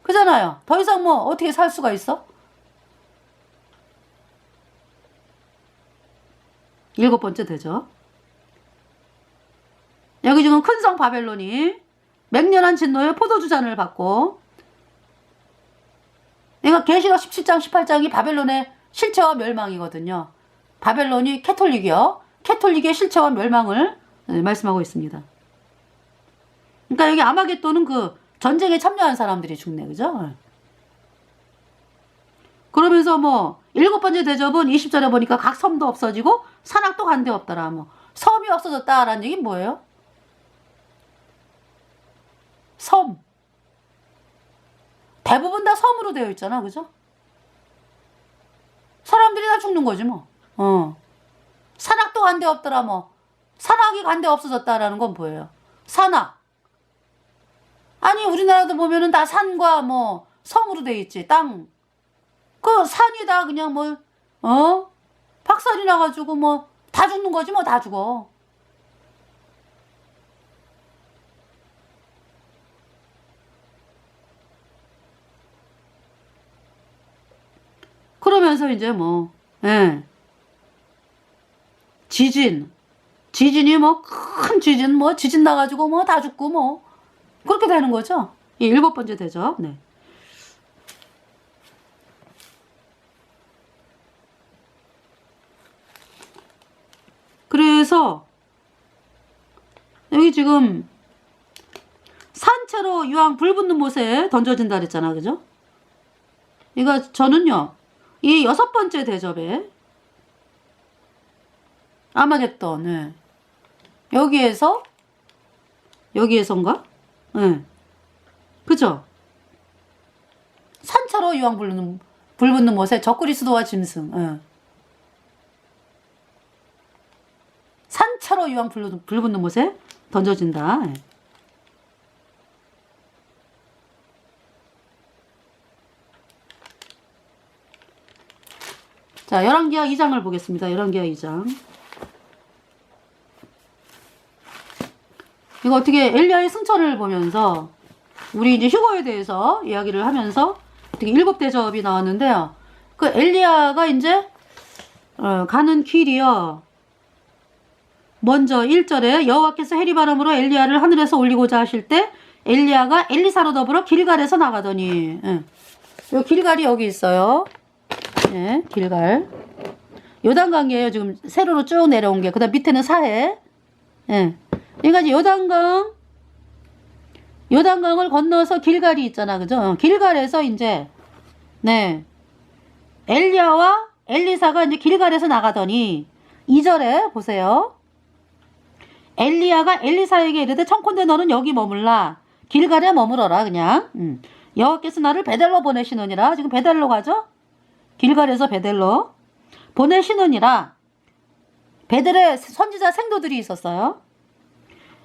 그잖아요. 더 이상 뭐 어떻게 살 수가 있어? 일곱 번째 대접. 여기 지금 큰 성 바벨론이 맹렬한 진노의 포도주 잔을 받고 이거 계시록 17장 18장이 바벨론의 실체와 멸망이거든요. 바벨론이 캐톨릭이요. 캐톨릭의 실체와 멸망을 말씀하고 있습니다. 그러니까 여기 아마겟돈은 그 전쟁에 참여한 사람들이 죽네. 그죠? 그러면서 뭐 일곱 번째 대접은 20절에 보니까 각 섬도 없어지고 산악도 간데 없더라. 뭐 섬이 없어졌다라는 얘기는 뭐예요? 섬. 대부분 다 섬으로 되어 있잖아. 그죠? 사람들이 다 죽는 거지 뭐. 산악도 간데 없더라. 뭐 산악이 간데 없어졌다라는 건 뭐예요? 산악. 아니 우리나라도 보면은 다 산과 뭐 섬으로 되어 있지. 땅. 그 산이 다 그냥 뭐 박살이 나가지고 뭐 다 죽는 거지 뭐. 다 죽어. 그러면서 이제 뭐 지진이 뭐 큰 지진 뭐 지진 나가지고 뭐 다 죽고 뭐 그렇게 되는 거죠. 이 일곱 번째 대접. 네. 그래서 여기 지금 산채로 이왕 불 붙는 못에 던져진다 그랬잖아. 그죠? 이거 저는요 이 여섯 번째 대접에 아마겟돈. 네. 여기에서인가? 네. 그죠? 산채로 이왕 불 붙는 못에 적그리스도와 짐승. 네. 산채로 이왕 불 붙는 못에 던져진다. 네. 자, 열왕기하 2장을 보겠습니다. 열왕기하 2장. 이거 어떻게 엘리야의 승천을 보면서 우리 이제 휴거에 대해서 이야기를 하면서 되게 7대접이 나왔는데요. 그 엘리야가 이제 가는 길이요. 먼저 1절에 여호와께서 해리바람으로 엘리야를 하늘에서 올리고자 하실 때 엘리야가 엘리사로 더불어 길갈에서 나가더니 요 길갈이 여기 있어요. 예, 길갈. 요단강이에요. 지금 세로로 쭉 내려온 게. 그 다음 밑에는 사해. 예. 그러니까 이제 요단강을 건너서 길갈이 있잖아. 그죠? 길갈에서 이제, 네. 엘리야와 엘리사가 이제 길갈에서 나가더니 2절에 보세요. 엘리야가 엘리사에게 이르되 청컨대 너는 여기 머물라. 길갈에 머물어라. 그냥. 여호와께서 나를 베델로 보내시느니라. 지금 베델로 가죠? 길갈에서 베델로 보내시느니라. 베델에 선지자 생도들이 있었어요.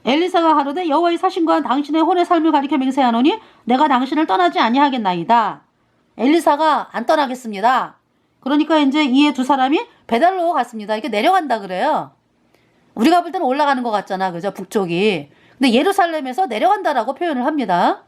엘리사가 하루되 여호와의 사신과 당신의 혼의 삶을 가리켜 맹세하노니 내가 당신을 떠나지 아니하겠나이다. 엘리사가 안 떠나겠습니다. 그러니까 이제 이에 두 사람이 베델로 갔습니다. 이렇게 내려간다 그래요. 우리가 볼 때는 올라가는 것 같잖아. 그죠? 북쪽이. 근데 예루살렘에서 내려간다라고 표현을 합니다.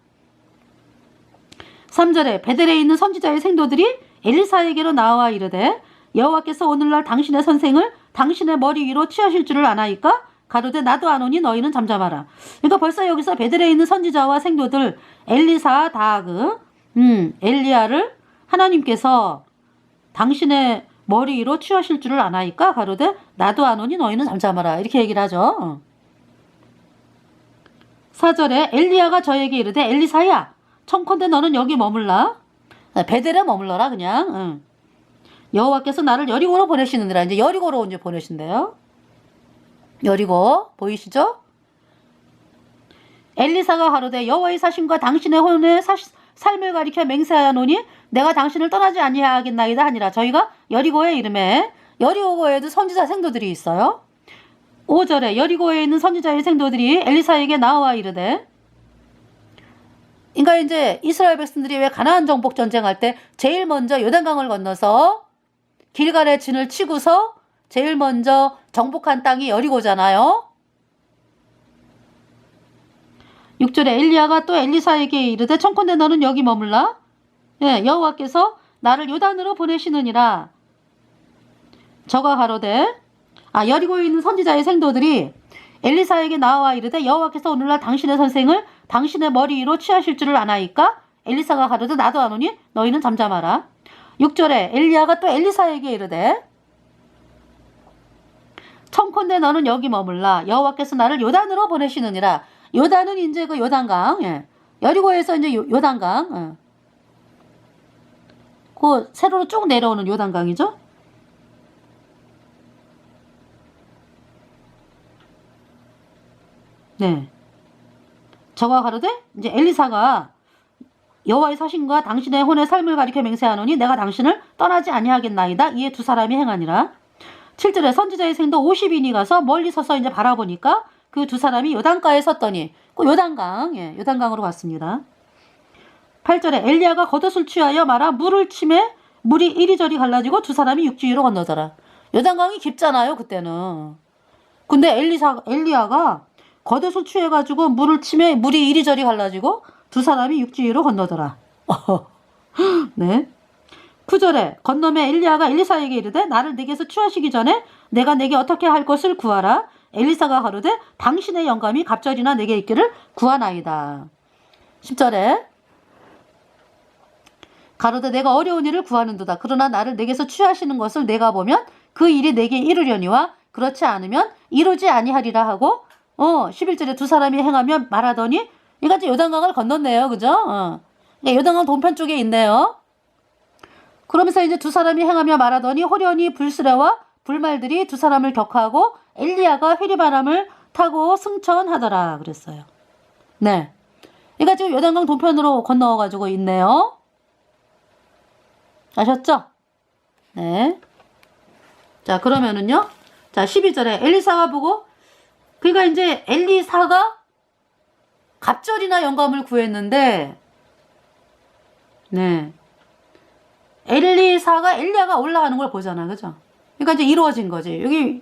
3절에 베델에 있는 선지자의 생도들이 엘리사에게로 나와 이르되 여호와께서 오늘날 당신의 선생을 당신의 머리 위로 취하실 줄을 아나이까? 가로되 나도 아노니 너희는 잠잠하라. 그러니까 벌써 여기서 베델에 있는 선지자와 생도들 엘리사 다그 엘리야를 하나님께서 당신의 머리 위로 취하실 줄을 아나이까? 가로되 나도 아노니 너희는 잠잠하라. 이렇게 얘기를 하죠. 4절에 엘리야가 저에게 이르되 엘리사야 청컨대 너는 여기 머물라. 베델에 머물러라 그냥. 여호와께서 나를 여리고로 보내시느니라. 이제 여리고로 이제 보내신대요. 여리고 보이시죠? 엘리사가 가로되 여호와의 사신과 당신의 혼의 삶을 가리켜 맹세하노니 내가 당신을 떠나지 아니하겠나이다 하니라. 저희가 여리고에 이름에 여리고에도 선지자 생도들이 있어요. 5절에 여리고에 있는 선지자의 생도들이 엘리사에게 나와 이르되 그러니까 이제 이스라엘 백성들이 왜 가나안 정복 전쟁할 때 제일 먼저 요단강을 건너서 길갈에 진을 치고서 제일 먼저 정복한 땅이 여리고잖아요. 6절에 엘리야가 또 엘리사에게 이르되 청컨대 너는 여기 머물라. 예, 여호와께서 나를 요단으로 보내시느니라. 저가 가로되 여리고에 있는 선지자의 생도들이 엘리사에게 나와 이르되 여호와께서 오늘날 당신의 선생을 당신의 머리 위로 취하실 줄을 아나이까? 엘리사가 가로되 나도 아노니 너희는 잠잠하라. 6절에 엘리야가 또 엘리사에게 이르되 청컨대 너는 여기 머물라. 여호와께서 나를 요단으로 보내시느니라. 요단은 이제 그 요단강. 예. 여리고에서 이제 요단강. 그 세로로 쭉 내려오는 요단강이죠. 네. 저가 가로되 이제 엘리사가 여호와의 사신과 당신의 혼의 삶을 가리켜 맹세하노니 내가 당신을 떠나지 아니하겠나이다. 이에 두 사람이 행하니라. 7절에 선지자의 생도 50인이 가서 멀리 서서 이제 바라보니까 그 두 사람이 요단가에 섰더니 그 요단강, 예, 요단강으로 갔습니다. 8절에 엘리야가 겉옷을 취하여 말아 물을 치매 물이 이리저리 갈라지고 두 사람이 육지 위로 건너더라. 요단강이 깊잖아요, 그때는. 근데 엘리야가 겉옷을 취해가지고 물을 치매 물이 이리저리 갈라지고 두 사람이 육지 위로 건너더라. 네. 9절에 건너매 엘리야가 엘리사에게 이르되 나를 내게서 취하시기 전에 내가 내게 어떻게 할 것을 구하라. 엘리사가 가로되 당신의 영감이 갑절이나 내게 있기를 구하나이다. 10절에 가로되 내가 어려운 일을 구하는도다. 그러나 나를 내게서 취하시는 것을 내가 보면 그 일이 내게 이르려니와 그렇지 않으면 이루지 아니하리라 하고 11절에 두 사람이 행하며 말하더니 이같이 요단강을 건넜네요. 그죠? 요단강 동편 쪽에 있네요. 그러면서 이제 두 사람이 행하며 말하더니 호련히 불수레와 불말들이 두 사람을 격하고 엘리야가 회리바람을 타고 승천하더라 그랬어요. 네. 그러니까 지금 요단강 동편으로 건너가지고 있네요. 아셨죠? 네. 자, 그러면은요. 자, 12절에 엘리사가 보고 그러니까 이제 엘리사가 갑절이나 영감을 구했는데 네. 엘리야가 올라가는 걸 보잖아. 그죠? 그러니까 이제 이루어진 거지. 여기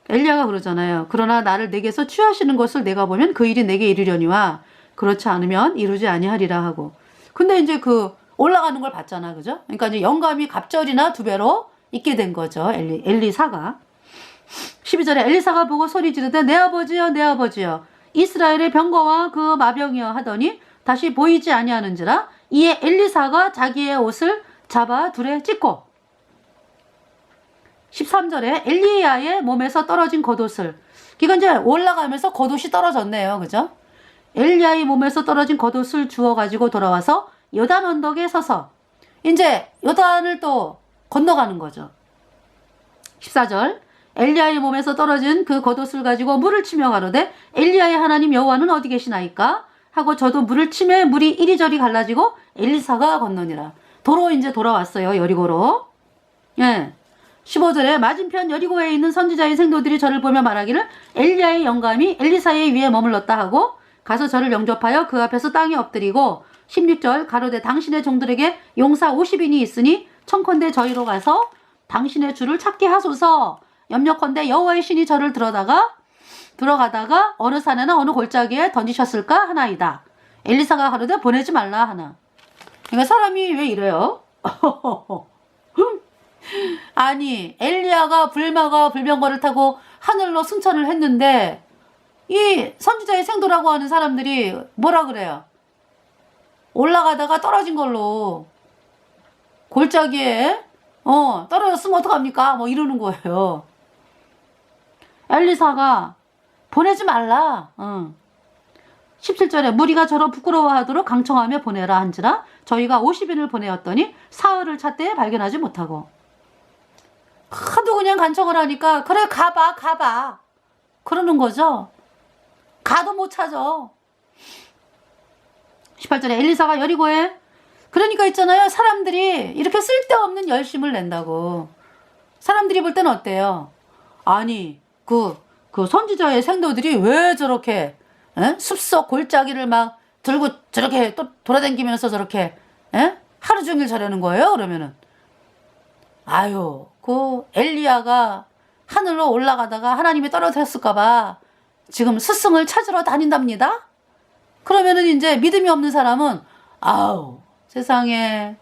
엘리야가 그러잖아요. 그러나 나를 내게서 취하시는 것을 내가 보면 그 일이 내게 이르려니와 그렇지 않으면 이루지 아니하리라 하고. 근데 이제 그 올라가는 걸 봤잖아. 그죠? 그러니까 이제 영감이 갑절이나 2배로 있게 된 거죠. 엘리사가. 12절에 엘리사가 보고 소리 지르되 내 아버지여 내 아버지여 이스라엘의 병거와 그 마병이여 하더니 다시 보이지 아니하는지라. 이에 엘리사가 자기의 옷을 잡아 둘에 찢고. 13절에 엘리야의 몸에서 떨어진 겉옷을, 이건 이제 올라가면서 겉옷이 떨어졌네요. 그죠? 엘리야의 몸에서 떨어진 겉옷을 주워 가지고 돌아와서 요단 언덕에 서서 이제 요단을 또 건너가는 거죠. 14절 엘리야의 몸에서 떨어진 그 겉옷을 가지고 물을 치며 가로되 엘리야의 하나님 여호와는 어디 계시나이까 하고 저도 물을 치매 물이 이리저리 갈라지고 엘리사가 건너니라. 도로 이제 돌아왔어요. 여리고로. 예. 15절에 맞은편 여리고에 있는 선지자의 생도들이 저를 보며 말하기를 엘리야의 영감이 엘리사의 위에 머물렀다 하고 가서 저를 영접하여 그 앞에서 땅에 엎드리고. 16절 가로되 당신의 종들에게 용사 50인이 있으니 청컨대 저희로 가서 당신의 주를 찾게 하소서. 염려컨대 여호와의 신이 저를 들어가다가 어느 산에나 어느 골짜기에 던지셨을까 하나이다. 엘리사가 가로되 보내지 말라 하나. 그러니까 사람이 왜 이래요? 아니 엘리야가 불마가 불병거를 타고 하늘로 승천을 했는데 이 선지자의 생도라고 하는 사람들이 뭐라 그래요? 올라가다가 떨어진 걸로 골짜기에 떨어졌으면 어떡합니까? 뭐 이러는 거예요. 엘리사가 보내지 말라. 17절에 무리가 저로 부끄러워하도록 강청하며 보내라 한지라 저희가 50인을 보내었더니 사흘을 찾되 발견하지 못하고. 하도 그냥 간청을 하니까 그래 가봐 그러는 거죠. 가도 못 찾아. 18절에 엘리사가 여리고에, 그러니까 있잖아요. 사람들이 이렇게 쓸데없는 열심을 낸다고. 사람들이 볼 때는 어때요? 아니 그 선지자의 생도들이 왜 저렇게 숲속 골짜기를 막 들고 저렇게 또 돌아다니면서 저렇게 하루 종일 저러는 거예요? 그러면은 아유 그 엘리야가 하늘로 올라가다가 하나님이 떨어졌을까봐 지금 스승을 찾으러 다닌답니다. 그러면은 이제 믿음이 없는 사람은 아우 세상에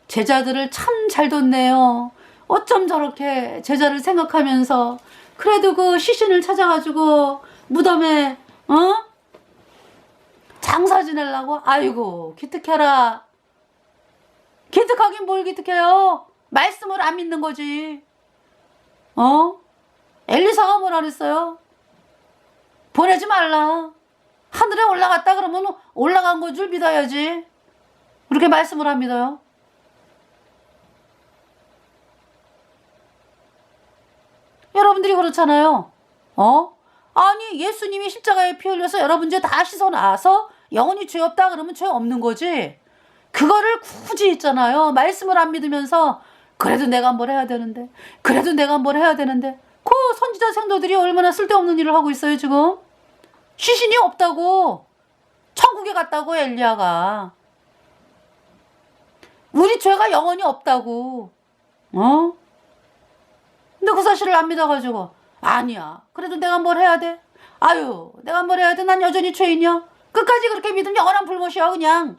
제자들을 참 잘 뒀네요. 어쩜 저렇게 제자를 생각하면서 그래도 그 시신을 찾아가지고 무덤에 장사 지내려고. 아이고 기특해라. 기특하긴 뭘 기특해요. 말씀을 안 믿는 거지. 엘리사가 뭐라 그랬어요? 보내지 말라. 하늘에 올라갔다 그러면 올라간 건 줄 믿어야지. 그렇게 말씀을 안 믿어요. 여러분들이 그렇잖아요. 아니 예수님이 십자가에 피 흘려서 여러분 죄 다 씻어 놔서 영원히 죄 없다 그러면 죄 없는 거지. 그거를 굳이 있잖아요. 말씀을 안 믿으면서 그래도 내가 뭘 해야 되는데 그 선지자 생도들이 얼마나 쓸데없는 일을 하고 있어요 지금. 시신이 없다고. 천국에 갔다고 엘리야가. 우리 죄가 영원히 없다고. 근데 그 사실을 안 믿어가지고 아니야 그래도 내가 뭘 해야 돼? 아유 내가 뭘 해야 돼? 난 여전히 죄인이야. 끝까지 그렇게 믿으면 영원한 불못이야 그냥.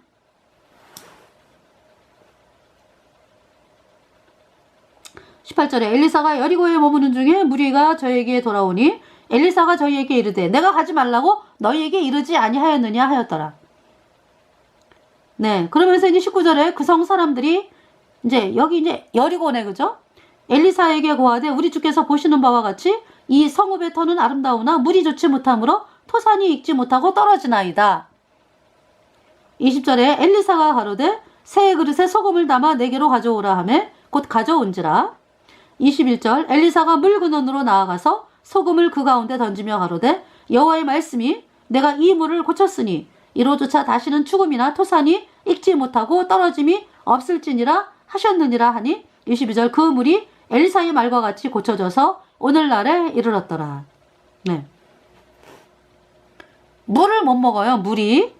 (18절에) 엘리사가 여리고에 머무는 중에 무리가 저에게 돌아오니 엘리사가 저희에게 이르되 내가 가지 말라고 너희에게 이르지 아니하였느냐 하였더라. 네, 그러면서 이제 19절에 그 성 사람들이 이제 여기 이제 여리고네 그죠? 엘리사에게 고하되 우리 주께서 보시는 바와 같이 이 성읍의 터는 아름다우나 물이 좋지 못하므로 토산이 익지 못하고 떨어지나이다. 20절에 엘리사가 가로되 새 그릇에 소금을 담아 내게로 가져오라 하매 곧 가져온지라. 21절 엘리사가 물 근원으로 나아가서 소금을 그 가운데 던지며 가로되 여호와의 말씀이 내가 이 물을 고쳤으니 이로조차 다시는 죽음이나 토산이 익지 못하고 떨어짐이 없을지니라 하셨느니라 하니 22절 그 물이 엘리사의 말과 같이 고쳐져서 오늘날에 이르렀더라. 네. 물을 못 먹어요. 물이.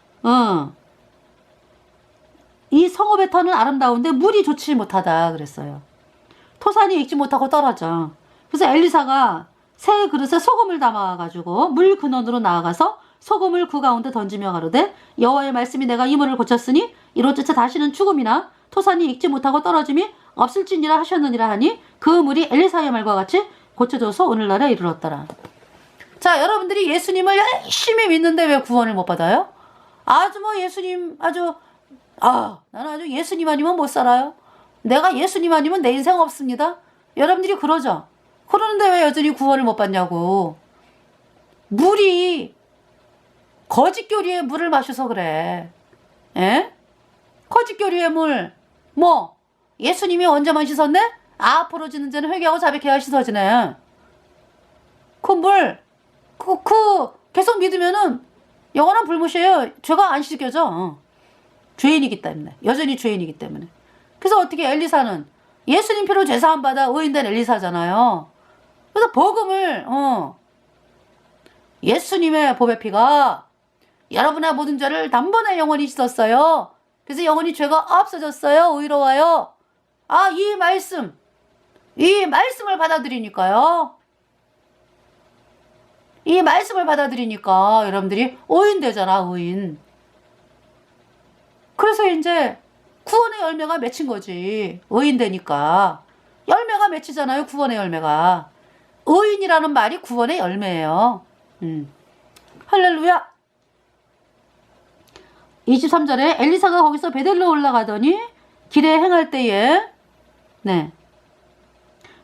이 성읍의 터는 아름다운데 물이 좋지 못하다 그랬어요. 토산이 익지 못하고 떨어져. 그래서 엘리사가 새 그릇에 소금을 담아가지고 물 근원으로 나아가서 소금을 그 가운데 던지며 가로되 여호와의 말씀이 내가 이 물을 고쳤으니 이로부터 다시는 죽음이나 토산이 익지 못하고 떨어짐이 없을지니라 하셨느니라 하니 그 물이 엘리사의 말과 같이 고쳐져서 오늘날에 이르렀더라. 자, 여러분들이 예수님을 열심히 믿는데 왜 구원을 못 받아요? 아주 뭐 예수님 나는 아주 예수님 아니면 못 살아요. 내가 예수님 아니면 내 인생 없습니다. 여러분들이 그러죠. 그러는데 왜 여전히 구원을 못 받냐고. 물이 거짓교리의 물을 마셔서 그래. 에? 거짓교리의 물. 뭐 예수님이 언제만 씻었네? 앞으로 지는 자는 회개하고 자백해야 씻어지네. 그 물 계속 믿으면은 영원한 불못이에요. 죄가 안 씻겨져. 죄인이기 때문에. 여전히 죄인이기 때문에. 그래서 어떻게 엘리사는 예수님 피로 죄사함 받아 의인된 엘리사잖아요. 그래서 복음을 예수님의 보배 피가 여러분의 모든 죄를 단번에 영원히 씻었어요. 그래서 영원히 죄가 없어졌어요. 의로워요. 아, 이 말씀을 받아들이니까요. 이 말씀을 받아들이니까 여러분들이 의인 되잖아, 의인. 그래서 이제 구원의 열매가 맺힌 거지. 의인 되니까. 열매가 맺히잖아요, 구원의 열매가. 의인이라는 말이 구원의 열매예요. 할렐루야. 23절에 엘리사가 거기서 베델로 올라가더니 길에 행할 때에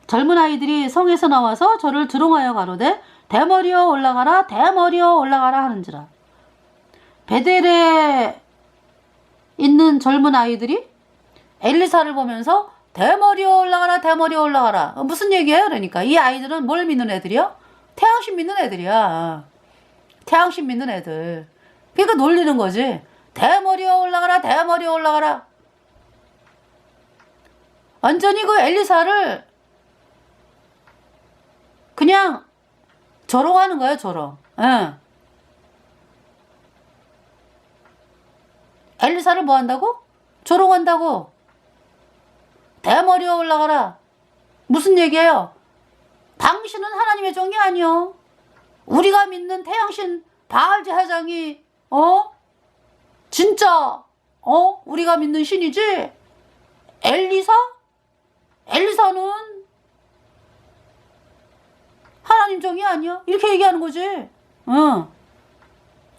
젊은 아이들이 성에서 나와서 저를 두롱하여 가로되 대머리여 올라가라 대머리여 올라가라 하는지라. 베델에 있는 젊은 아이들이 엘리사를 보면서 대머리여 올라가라 대머리여 올라가라. 무슨 얘기예요? 그러니까 이 아이들은 뭘 믿는 애들이요? 태양신 믿는 애들이야. 태양신 믿는 애들. 그러니까 놀리는 거지. 대머리여 올라가라 대머리여 올라가라. 완전히 그 엘리사를 그냥 조롱하는 거예요, 조롱. 예. 엘리사를 뭐 한다고? 조롱한다고. 대머리여 올라가라. 무슨 얘기예요? 당신은 하나님의 종이 아니요. 우리가 믿는 태양신 바알제사장이 진짜 우리가 믿는 신이지. 엘리사는 하나님 종이 아니야. 이렇게 얘기하는 거지.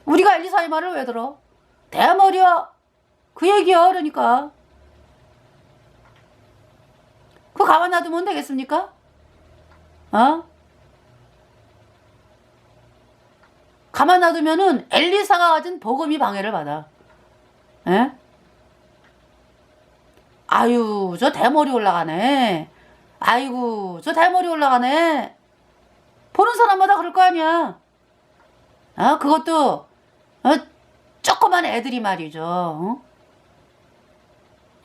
우리가 엘리사의 말을 왜 들어? 대머리야. 그 얘기야. 그러니까. 그거 가만 놔두면 되겠습니까? 가만 놔두면은 엘리사가 가진 복음이 방해를 받아. 에? 아유, 저 대머리 올라가네. 아이고, 저 대머리 올라가네. 보는 사람마다 그럴 거 아니야. 그것도 조그만 애들이 말이죠.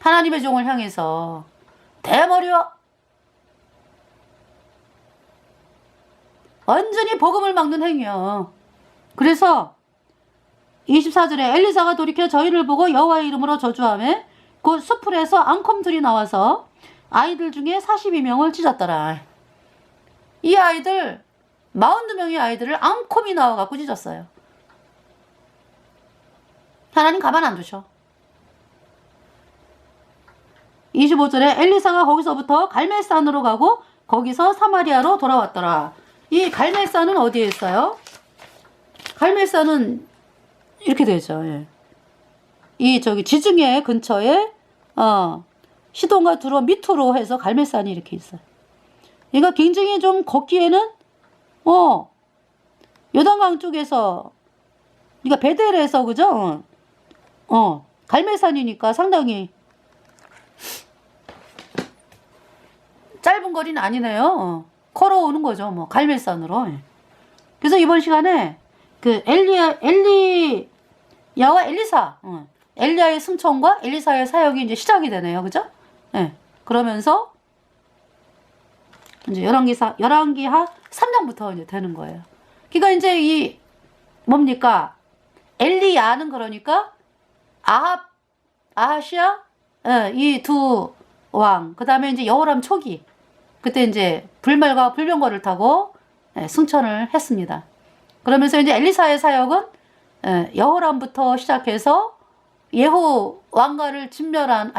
하나님의 종을 향해서 대머리와 완전히 복음을 막는 행위요. 그래서 24절에 엘리사가 돌이켜 저희를 보고 여호와의 이름으로 저주하며 그 수풀에서 앙컴들이 나와서 아이들 중에 42명을 찢었더라. 이 아이들 42명의 아이들을 앙콤이 나와갖고 찢었어요. 하나님 가만 안 두셔. 25절에 엘리사가 거기서부터 갈멜산으로 가고 거기서 사마리아로 돌아왔더라. 이 갈멜산은 어디에 있어요? 갈멜산은 이렇게 되죠. 예. 이 지중해 근처에 시돈과 두로 밑으로 해서 갈멜산이 이렇게 있어요. 그러니까 굉장히 좀 걷기에는 요단강 쪽에서 그러니까 베델에서 그죠? 갈멜산이니까 상당히 짧은 거리는 아니네요. 걸어오는 거죠. 뭐 갈멜산으로. 그래서 이번 시간에 그 엘리야와 엘리사, 엘리야의 승천과 엘리사의 사역이 이제 시작이 되네요. 그죠? 예. 그러면서 이제 열왕기하 3장부터 이제 되는 거예요. 그러니까 이제 이 뭡니까? 엘리야는 그러니까 아하시아, 이 두 왕, 그 다음에 이제 여호람 초기, 그때 이제 불말과 불병거를 타고 승천을 했습니다. 그러면서 이제 엘리사의 사역은 여호람부터 시작해서 예후 왕가를 진멸한